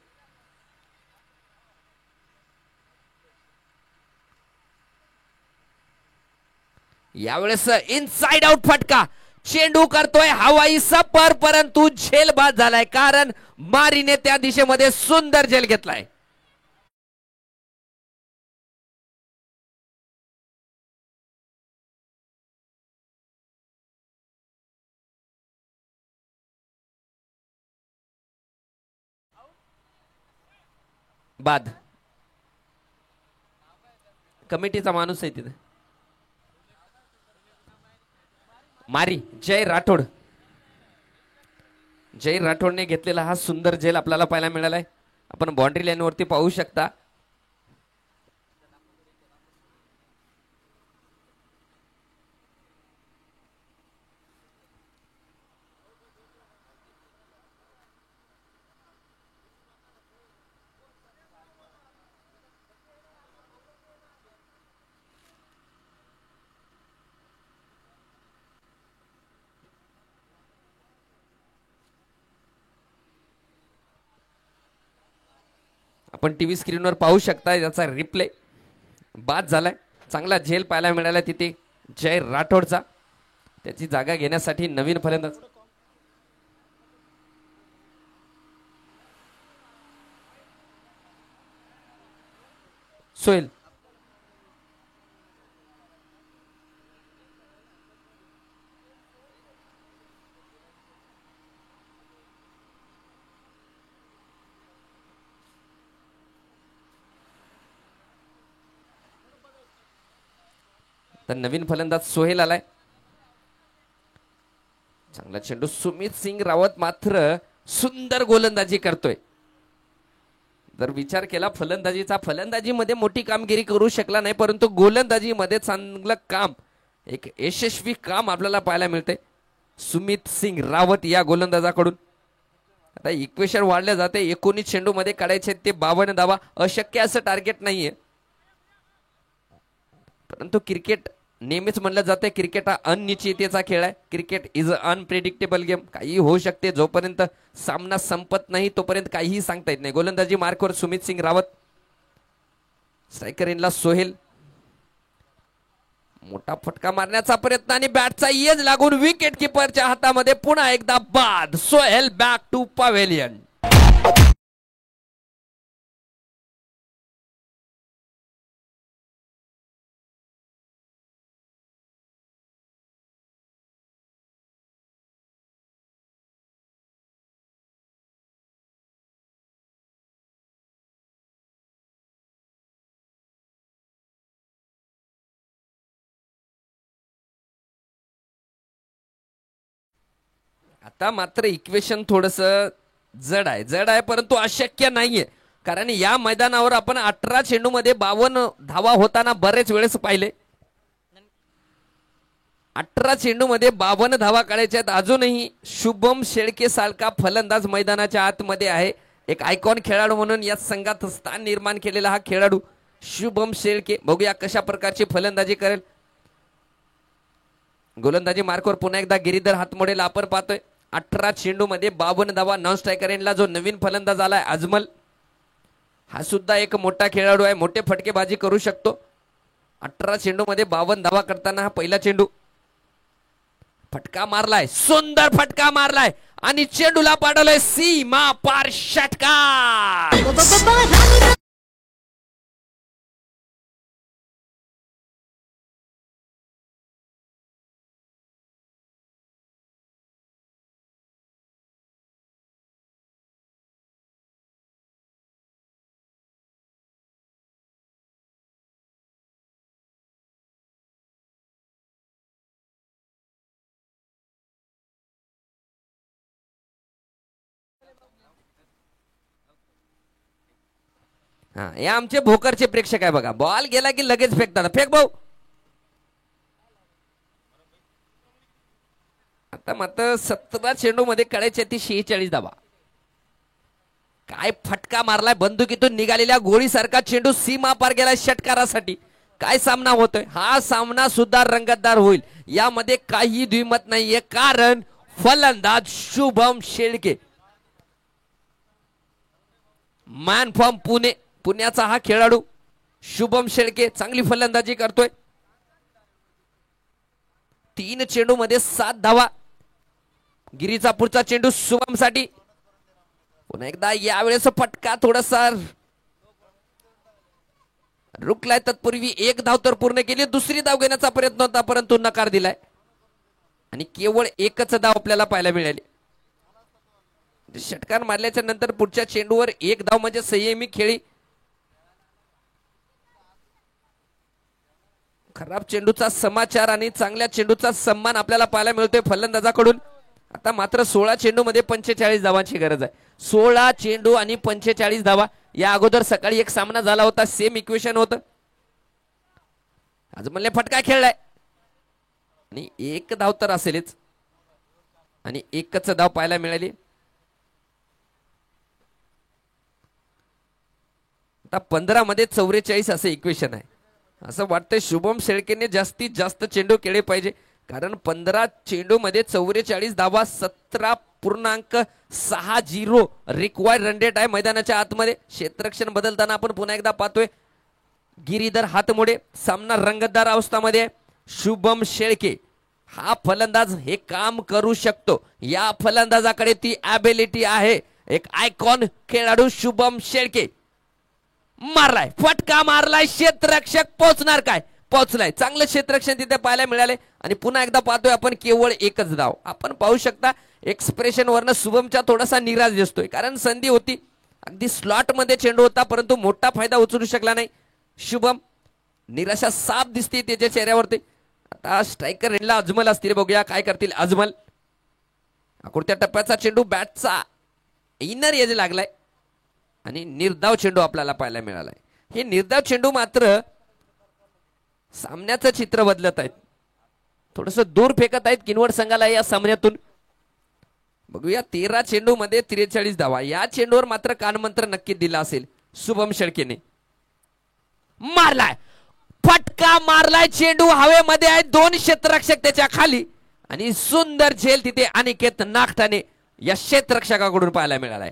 यावेळेस इनसाइड आउट फटका, चेंडू करतोय हवाई सपर, परंतु झेल बाद झालाय, कारण मारीने त्या दिशेमध्ये सुंदर झेल घेतलाय. बाद. कमिटीचा माणूस आहे तिथे. मारी जय राठोड, जय राठोडने घेतलेला हा सुंदर झेल आपल्याला पाहायला मिळालाय. आपण बाउंड्री लाईन वरती पाहू शकता. आपण टीव्ही स्क्रीनवर पाहू शकता याचा रिप्ले. बाद झालाय, चांगला झेल पाहायला मिळाला तिथे जय राठोडचा. त्याची जागा घेण्यासाठी नवीन फलंदाज सोहेल. तर नवीन फलंदाज सोहेल आलाय. चांगला चेंडू. सुमित सिंग रावत मात्र सुंदर गोलंदाजी करतोय. जर विचार केला फलंदाजीचा, फलंदाजीमध्ये मोठी कामगिरी करू शकला नाही, परंतु गोलंदाजीमध्ये चांगलं काम, एक यशस्वी काम आपल्याला पाहायला मिळते सुमित सिंग रावत या गोलंदाजाकडून. आता इक्वेशन वाढल्या जाते. 19 चेंडू मध्ये काढायचे ते 52 धावा. अशक्य असं टार्गेट नाहीये, परंतु क्रिकेट नेहमीच म्हणलं जाते क्रिकेट हा अनिश्चिततेचा खेळ आहे. Cricket is a unpredictable game. काही होऊ शकते. जोपर्यंत सामना संपत नाही तोपर्यंत काहीही सांगता येत नाही. गोलंदाजी मार्कवर सुमित सिंग रावत. स्ट्रायकर इनला सोहेल. मोठा फटका मारण्याचा प्रयत्न आणि बॅटचा एज लागून विकेट किपरच्या हातामध्ये पुन्हा एकदा बाद. Sohail back to pavilion. आता मात्र इक्वेशन थोडस जड आहे, परंतु अशक्य नाहीये. कारण या मैदानावर आपण 18 चेंडू मध्ये 52 धावा होताना बरेच वेळेस पाहिले. 18 चेंडू मध्ये 52 धावा काढायच्या आहेत. अजूनही शुभम शेळके सारखा फलंदाज मैदानाच्या आतमध्ये आहे. एक आयकॉन खेळाडू म्हणून या संघात स्थान निर्माण केलेला हा खेळाडू शुभम शेळके. बघूया कशा प्रकारची फलंदाजी करेल. गोलंदाजी मार्कवर पुन्हा एकदा गिरीधर हातमोडेला आपण पाहतोय. 18 चेंडू मध्ये 52 धावा. नॉन स्ट्रायकर एंडला जो नवीन फलंदाज आलाय अजमल, हा सुद्धा एक मोठा खेळाडू आहे. मोठे फटकेबाजी करू शकतो. 18 चेंडू मध्ये 52 धावा करताना हा पहिला चेंडू. फटका मारलाय, सुंदर फटका मारलाय आणि चेंडूला पाडवलंय सीमा पार षटकार. हा, हे आमचे भोकरचे प्रेक्षक आहे बघा. बॉल गेला की लगेच फेकतात. फेक भाऊ. आता मात्र 17 चेंडू मध्ये काढायचे ती 46 धावा. काय फटका मारलाय. बंदुकीतून निघालेल्या गोळीसारखा चेंडू सीमा पार गेलाय षटकारासाठी. काय सामना होतोय. हा सामना सुद्धा रंगतदार होईल यामध्ये काही द्विमत नाहीये. कारण फलंदाज शुभम शेळके, मॅन फ्रॉम पुणे, पुण्याचा हा खेळाडू शुभम शेळके चांगली फलंदाजी करतोय. 3 चेंडू मध्ये 7 धावा. गिरीचा पुढचा चेंडू शुभम साठी. पुन्हा एकदा यावेळेस फटका थोडासा रुकलाय. तत्पूर्वी 1 धाव तर पूर्ण केली. दुसरी धाव घेण्याचा प्रयत्न होता परंतु नकार दिलाय आणि केवळ एकच धाव आपल्याला पाहायला मिळाली. षटकार मारल्याच्या नंतर पुढच्या चेंडूवर 1 धाव म्हणजे संयमी खेळी. खराब चेंडूचा समाचार आणि चांगल्या चेंडूचा सन्मान आपल्याला पाहायला मिळतोय फलंदाजाकडून. आता मात्र 16 चेंडू मध्ये 45 धावांची गरज आहे. 16 चेंडू आणि 45 धावा. या अगोदर सकाळी एक सामना झाला होता, सेम इक्वेशन होतं. आज म्हणले फटका खेळलाय आणि 1 धाव तर असेलच आणि एकच धाव पाहायला मिळाली. आता 15 मध्ये 44 असं इक्वेशन आहे. असं वाटतंय शुभम शेळकेने जास्तीत जास्त चेंडू केले पाहिजे. कारण 15 चेंडू मध्ये 44 धावा, 17.60 रिक्वायर्ड रन रेट आहे मैदानाच्या आतमध्ये. क्षेत्ररक्षण बदलताना आपण पुन्हा एकदा पाहतोय गिरीधर हातमोडे. सामना रंगतदार अवस्थामध्ये. शुभम शेळके हा फलंदाज हे काम करू शकतो. या फलंदाजाकडे ती ॲबिलिटी आहे. एक आयकॉन खेळाडू शुभम शेळके. मारलाय, फटका मारलाय. क्षेत्ररक्षक पोहोचणार काय? पोहोचलाय. चांगलं क्षेत्ररक्षण तिथे पाहायला मिळाले आणि पुन्हा एकदा पाहतोय आपण केवळ एकच धाव. आपण पाहू शकता एक्सप्रेशन वरनं शुभमच्या थोडासा निराश दिसतोय. कारण संधी होती, अगदी स्लॉट मध्ये चेंडू होता परंतु मोठा फायदा उचलू शकला नाही शुभम. निराशा साफ दिसते त्याच्या चेहऱ्यावरती. आता स्ट्रायकर एंडला अजमल असतील, बघूया काय करतील अजमल. आकृत्या टप्प्याचा चेंडू बॅटचा इनर एज लागलाय आणि निर्धाव चेंडू आपल्याला पाहायला मिळालाय. हे निर्धाव चेंडू मात्र सामन्याचं चित्र बदलत आहेत, थोडस दूर फेकत आहेत किनवट संघाला या सामन्यातून. बघूया 13 चेंडू मध्ये 43 धावा. या चेंडूवर मात्र कानमंत्र नक्की दिला असेल शुभम शेळकेने. मारलाय, फटका मारलाय, चेंडू हवेमध्ये आहे, 2 क्षेत्ररक्षक त्याच्या खाली आणि सुंदर झेल तिथे अनिकेत नागठाणे या क्षेत्ररक्षकाकडून पाहायला मिळालाय.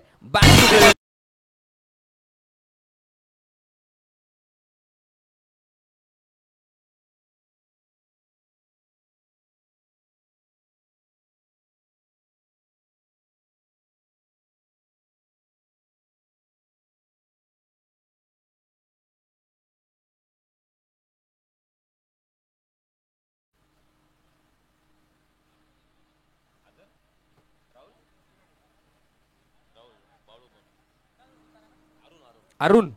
अरुण,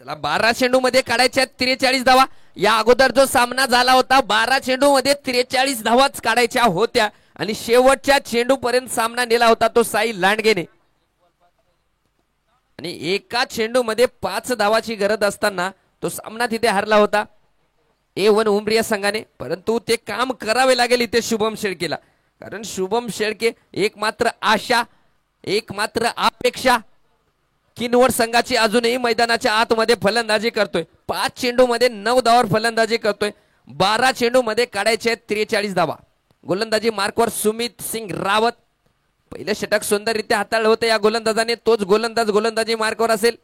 चला 12 चेंडू मध्ये काढायच्या 43 धावा. या अगोदर जो सामना झाला होता 12 चेंडू मध्ये 43 धावाच काढायच्या होत्या आणि शेवटच्या चेंडू पर्यंत सामना नेला होता तो साई लांडगेने. आणि एका चेंडू मध्ये 5 धावाची गरज असताना तो सामना तिथे हरला होता A1 उमरिया संघाने. परंतु ते काम करावे लागेल इथे शुभम शेळकेला, कारण शुभम शेळके एक मात्र आशा, एक मात्र अपेक्षा किनवट संघाची अजूनही मैदानाच्या आतमध्ये फलंदाजी करतोय. 5 चेंडू मध्ये 9 धावावर फलंदाजी करतोय. 12 चेंडू मध्ये काढायचे 43 धावा. गोलंदाजी मार्कवर सुमित सिंग रावत. पहिलं षटक सुंदररित्या हाताळलं होतं या गोलंदाजाने, तोच गोलंदाज गोलंदाजी मार्कवर असेल.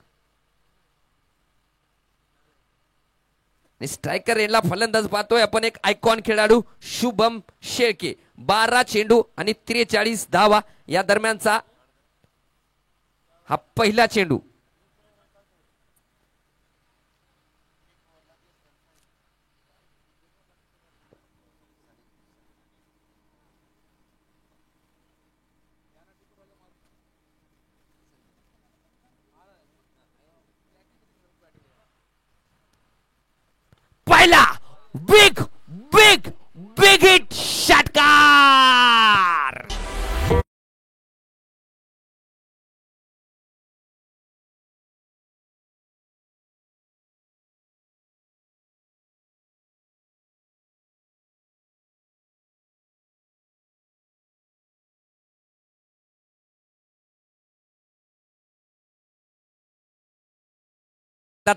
स्ट्रायकर एंडला फलंदाज पाहतोय आपण एक आयकॉन खेळाडू शुभम शेळके. 12 चेंडू आणि 43 धावा या दरम्यानचा हा पहिला चेंडू. पहिला बिग बिग बिग हिट षटकार.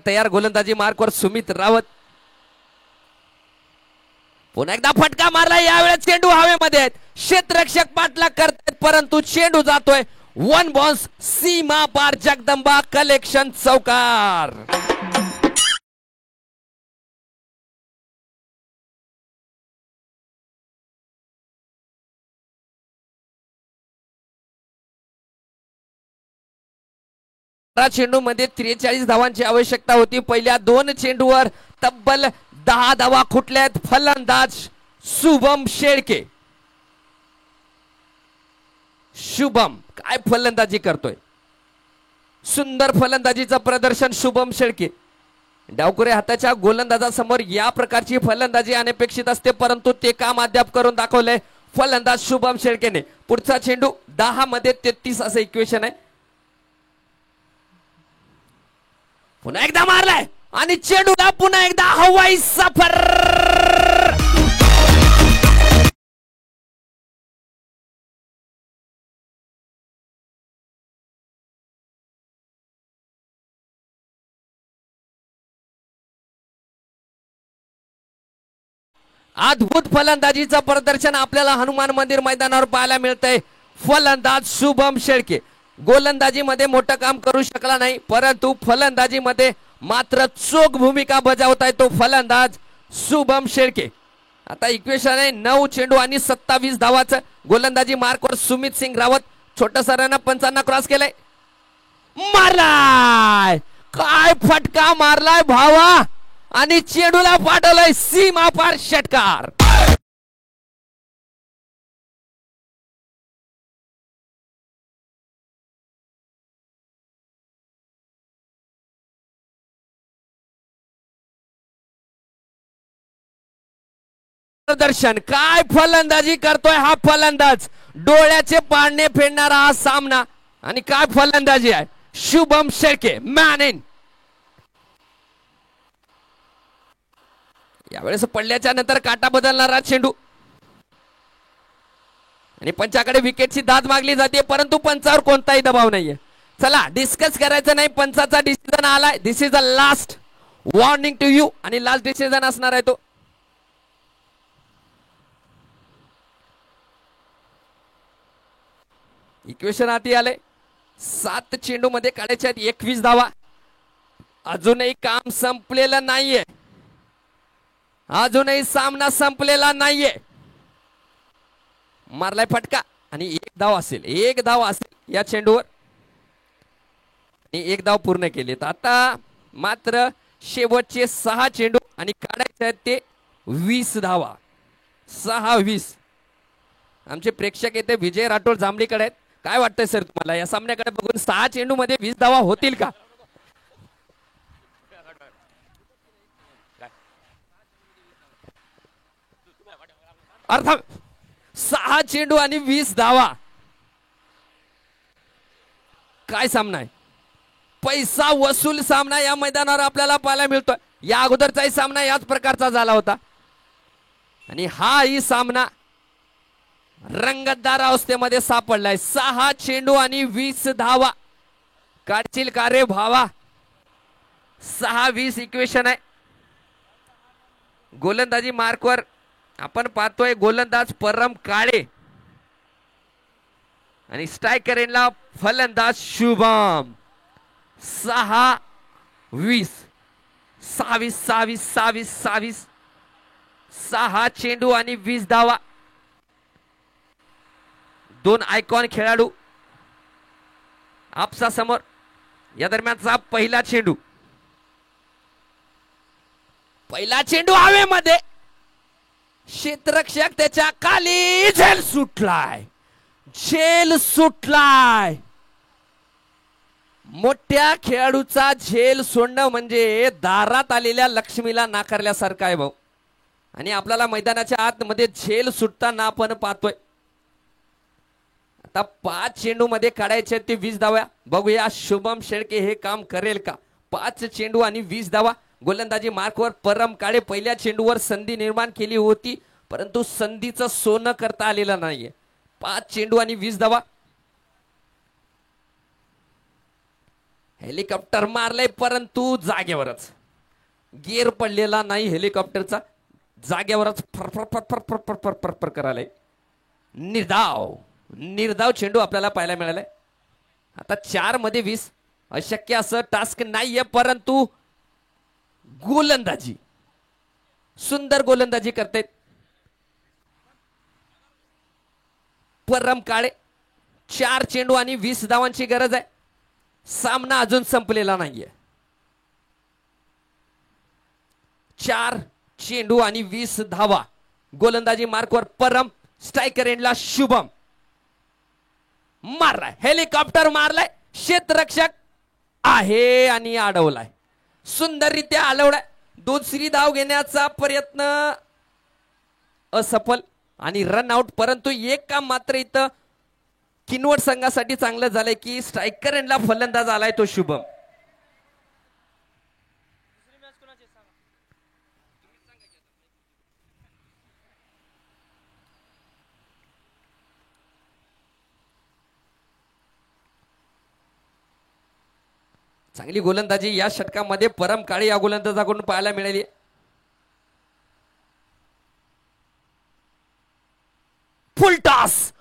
तयार गोलंदाजी मार्कवर सुमित रावत. पुन्हा एकदा फटका मारला, यावेळेस चेंडू हवेमध्ये आहेत, क्षेत्ररक्षक पाठलाग करतात परंतु चेंडू जातोय 1 बॉन्स सीमा पार. जगदंबा कलेक्शन चौकार. चेंडू मध्ये 43 धावांची आवश्यकता होती. पहिल्या 2 चेंडूवर तब्बल 10 धावा खुटल्यात. फलंदाज शुभम शेळके. शुभम काय फलंदाजी करतोय, सुंदर फलंदाजीचं प्रदर्शन शुभम शेळके. डावकुरे हाताच्या गोलंदाजासमोर या प्रकारची फलंदाजी अनपेक्षित असते, परंतु ते काम अद्याप करून दाखवलंय फलंदाज शुभम शेळकेने. पुढचा चेंडू 10 मध्ये 33 असं इक्वेशन आहे. पुन्हा एकदा मारलाय आणि चेंडूला पुन्हा एकदा हवाई सफर. अद्भुत फलंदाजीचं प्रदर्शन आपल्याला हनुमान मंदिर मैदानावर पाहायला मिळतंय. फलंदाज शुभम शेळके गोलंदाजीमध्ये मोठं काम करू शकला नाही, परंतु फलंदाजीमध्ये मात्र चोख भूमिका बजावताय तो फलंदाज शुभम शेळके. आता इक्वेशन आहे 9 चेंडू आणि 27 धावाचं. गोलंदाजी मार्कवर सुमित सिंग रावत. छोटसा रन 55 क्रॉस केलाय. मारलाय, काय फटका मारलाय भावा आणि चेंडूला पाठवलाय सीमा पार षटकार. प्रदर्शन काय फलंदाजी करतोय हा फलंदाज, डोळ्याचे पारणे फेडणारा हा सामना आणि काय फलंदाजी आहे. Shubham Shelke man in. यावेळेस पडल्याच्या नंतर काटा बदलणारा चेंडू आणि पंचाकडे विकेटची दाद मागली जाते, परंतु पंचावर कोणताही दबाव नाहीये. चला डिस्कस करायचं नाही, पंचाचा डिसिजन आलाय. This is the last warning to you आणि लास्ट डिसिजन असणार आहे तो. इक्वेशन हाती आले. 7 चेंडू मध्ये काढायचे आहेत 21 धावा. अजूनही काम संपलेलं नाहीये, अजूनही सामना संपलेला नाहीये. मारलाय फटका आणि 1 धाव असेल, 1 धाव असेल या चेंडूवर आणि 1 धाव पूर्ण केली. आता मात्र शेवटचे 6 चेंडू आणि काढायचे आहेत ते 20 धावा. 6-20. आमचे प्रेक्षक येते विजय राठोड जांभळीकडे आहेत. काय वाटतंय सर तुम्हाला या सामन्याकडे बघून 6 चेंडू मध्ये 20 धावा होतील का? अर्थात 6 चेंडू आणि 20 धावा. काय सामना आहे, पैसा वसूल सामना या मैदानावर आपल्याला पाहायला मिळतोय. या अगोदरचाही सामना याच प्रकारचा झाला होता आणि हाही सामना रंगतदार अवस्थेमध्ये सापडलाय. 6 चेंडू आणि 20 धावा काढतील का रे भावा? 6-20 इक्वेशन आहे. गोलंदाजी मार्कवर आपण पाहतोय गोलंदाज परम काळे आणि स्ट्रायकर एंडला फलंदाज शुभम. 6-20. 26-26-26-26. 6 चेंडू आणि 20 धावा. 2 आयकॉन खेळाडू आपसा समोर. या दरम्यानचा पहिला चेंडू, पहिला चेंडू हवेमध्ये. क्षेत्ररक्षक त्याच्या खाली. झेल सुटलाय, झेल सुटलाय. मोठ्या खेळाडूचा झेल सोडणं म्हणजे दारात आलेल्या लक्ष्मीला नाकारल्यासारखं आहे भाऊ. आणि आपल्याला मैदानाच्या आतमध्ये झेल सुटताना आपण पाहतोय. आता 5 चेंडू मध्ये काढायचे ते 20 धावा. बघूया शुभम शेळके हे काम करेल का? 5 चेंडू आणि 20 धावा. गोलंदाजी मार्कवर परम काळे पहिल्या चेंडूवर संधी निर्माण केली होती, परंतु संधीचं सोनं करता आलेलं नाहीये. 5 चेंडू आणि 20 धावा. हेलिकॉप्टर मारलंय परंतु जागेवरच, गिअर पडलेला नाही हेलिकॉप्टरचा, जागेवरच फरफर फरफर फरफर फरफर करायलाय. निर्धाव निर्धाव चेंडू आपल्याला पाहायला मिळालाय. आता 4 मध्ये 20 अशक्य असं टास्क नाहीये, परंतु गोलंदाजी सुंदर गोलंदाजी करतायत परम काळे. 4 चेंडू आणि 20 धावांची गरज आहे. सामना अजून संपलेला नाहीये. 4 चेंडू आणि 20 धावा. गोलंदाजी मार्कवर परम. स्ट्रायकर एंडला शुभम. मारलाय, हेलिकॉप्टर मारलाय. क्षेत्ररक्षक आहे आणि अडवलाय. सुंदररित्या हलवलाय. दुसरी धाव घेण्याचा प्रयत्न असफल आणि रन आउट. परंतु एक काम मात्र इथं किनवट संघासाठी चांगलं झालंय की स्ट्रायकर एंडला फलंदाज आलाय तो शुभम. चांगली गोलंदाजी या षटकामध्ये परम काळे या गोलंदाजाकडून पाहायला मिळाली. फुलटॉस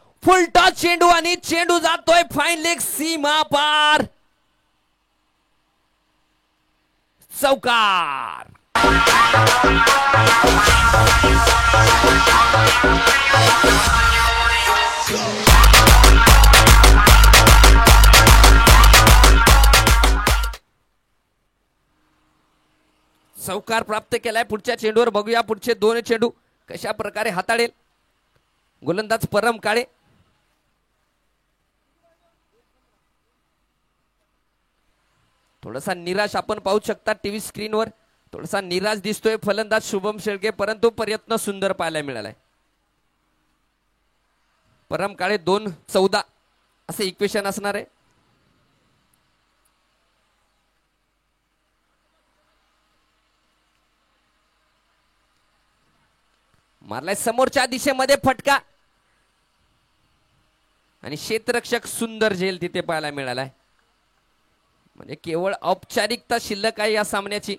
चेंडू आणि चेंडू जातोय फाईन लेग सीमा पार. चौकार. चौकार प्राप्त केलाय. पुढच्या चेंडूवर बघूया पुढचे 2 चेंडू कशा प्रकारे हाताळेल गोलंदाज परम काळे. थोडासा निराश आपण पाहू शकता टीव्ही स्क्रीनवर. थोडासा निराश दिसतोय फलंदाज शुभम शेळके, परंतु प्रयत्न सुंदर पाहायला मिळालाय. परम काळे 2-14 असे इक्वेशन असणार आहे. मारलाय समोरच्या दिशेमध्ये फटका आणि क्षेत्ररक्षक सुंदर झेल तिथे पाहायला मिळालाय. म्हणजे केवळ औपचारिकता शिल्लक आहे या सामन्याची.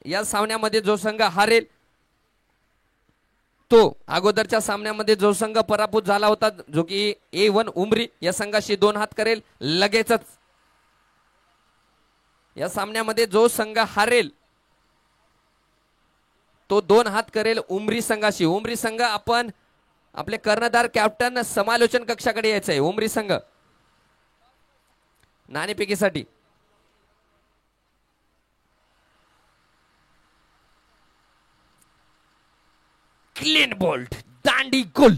या सामन्यामध्ये जो संघ हारेल तो अगोदरच्या सामन्यामध्ये जो संघ पराभूत झाला होता, जो की A1 उमरी, या संघाशी 2 हात करेल लगेचच. या सामन्यामध्ये जो संघ हारेल तो 2 हात करेल उमरी संघाशी. उमरी संघ आपण आपले कर्णधार कॅप्टन समालोचन कक्षाकडे यायचंय. उमरी संघ नाणेफेकीसाठी क्लीन बोल्ट दांडी गोल.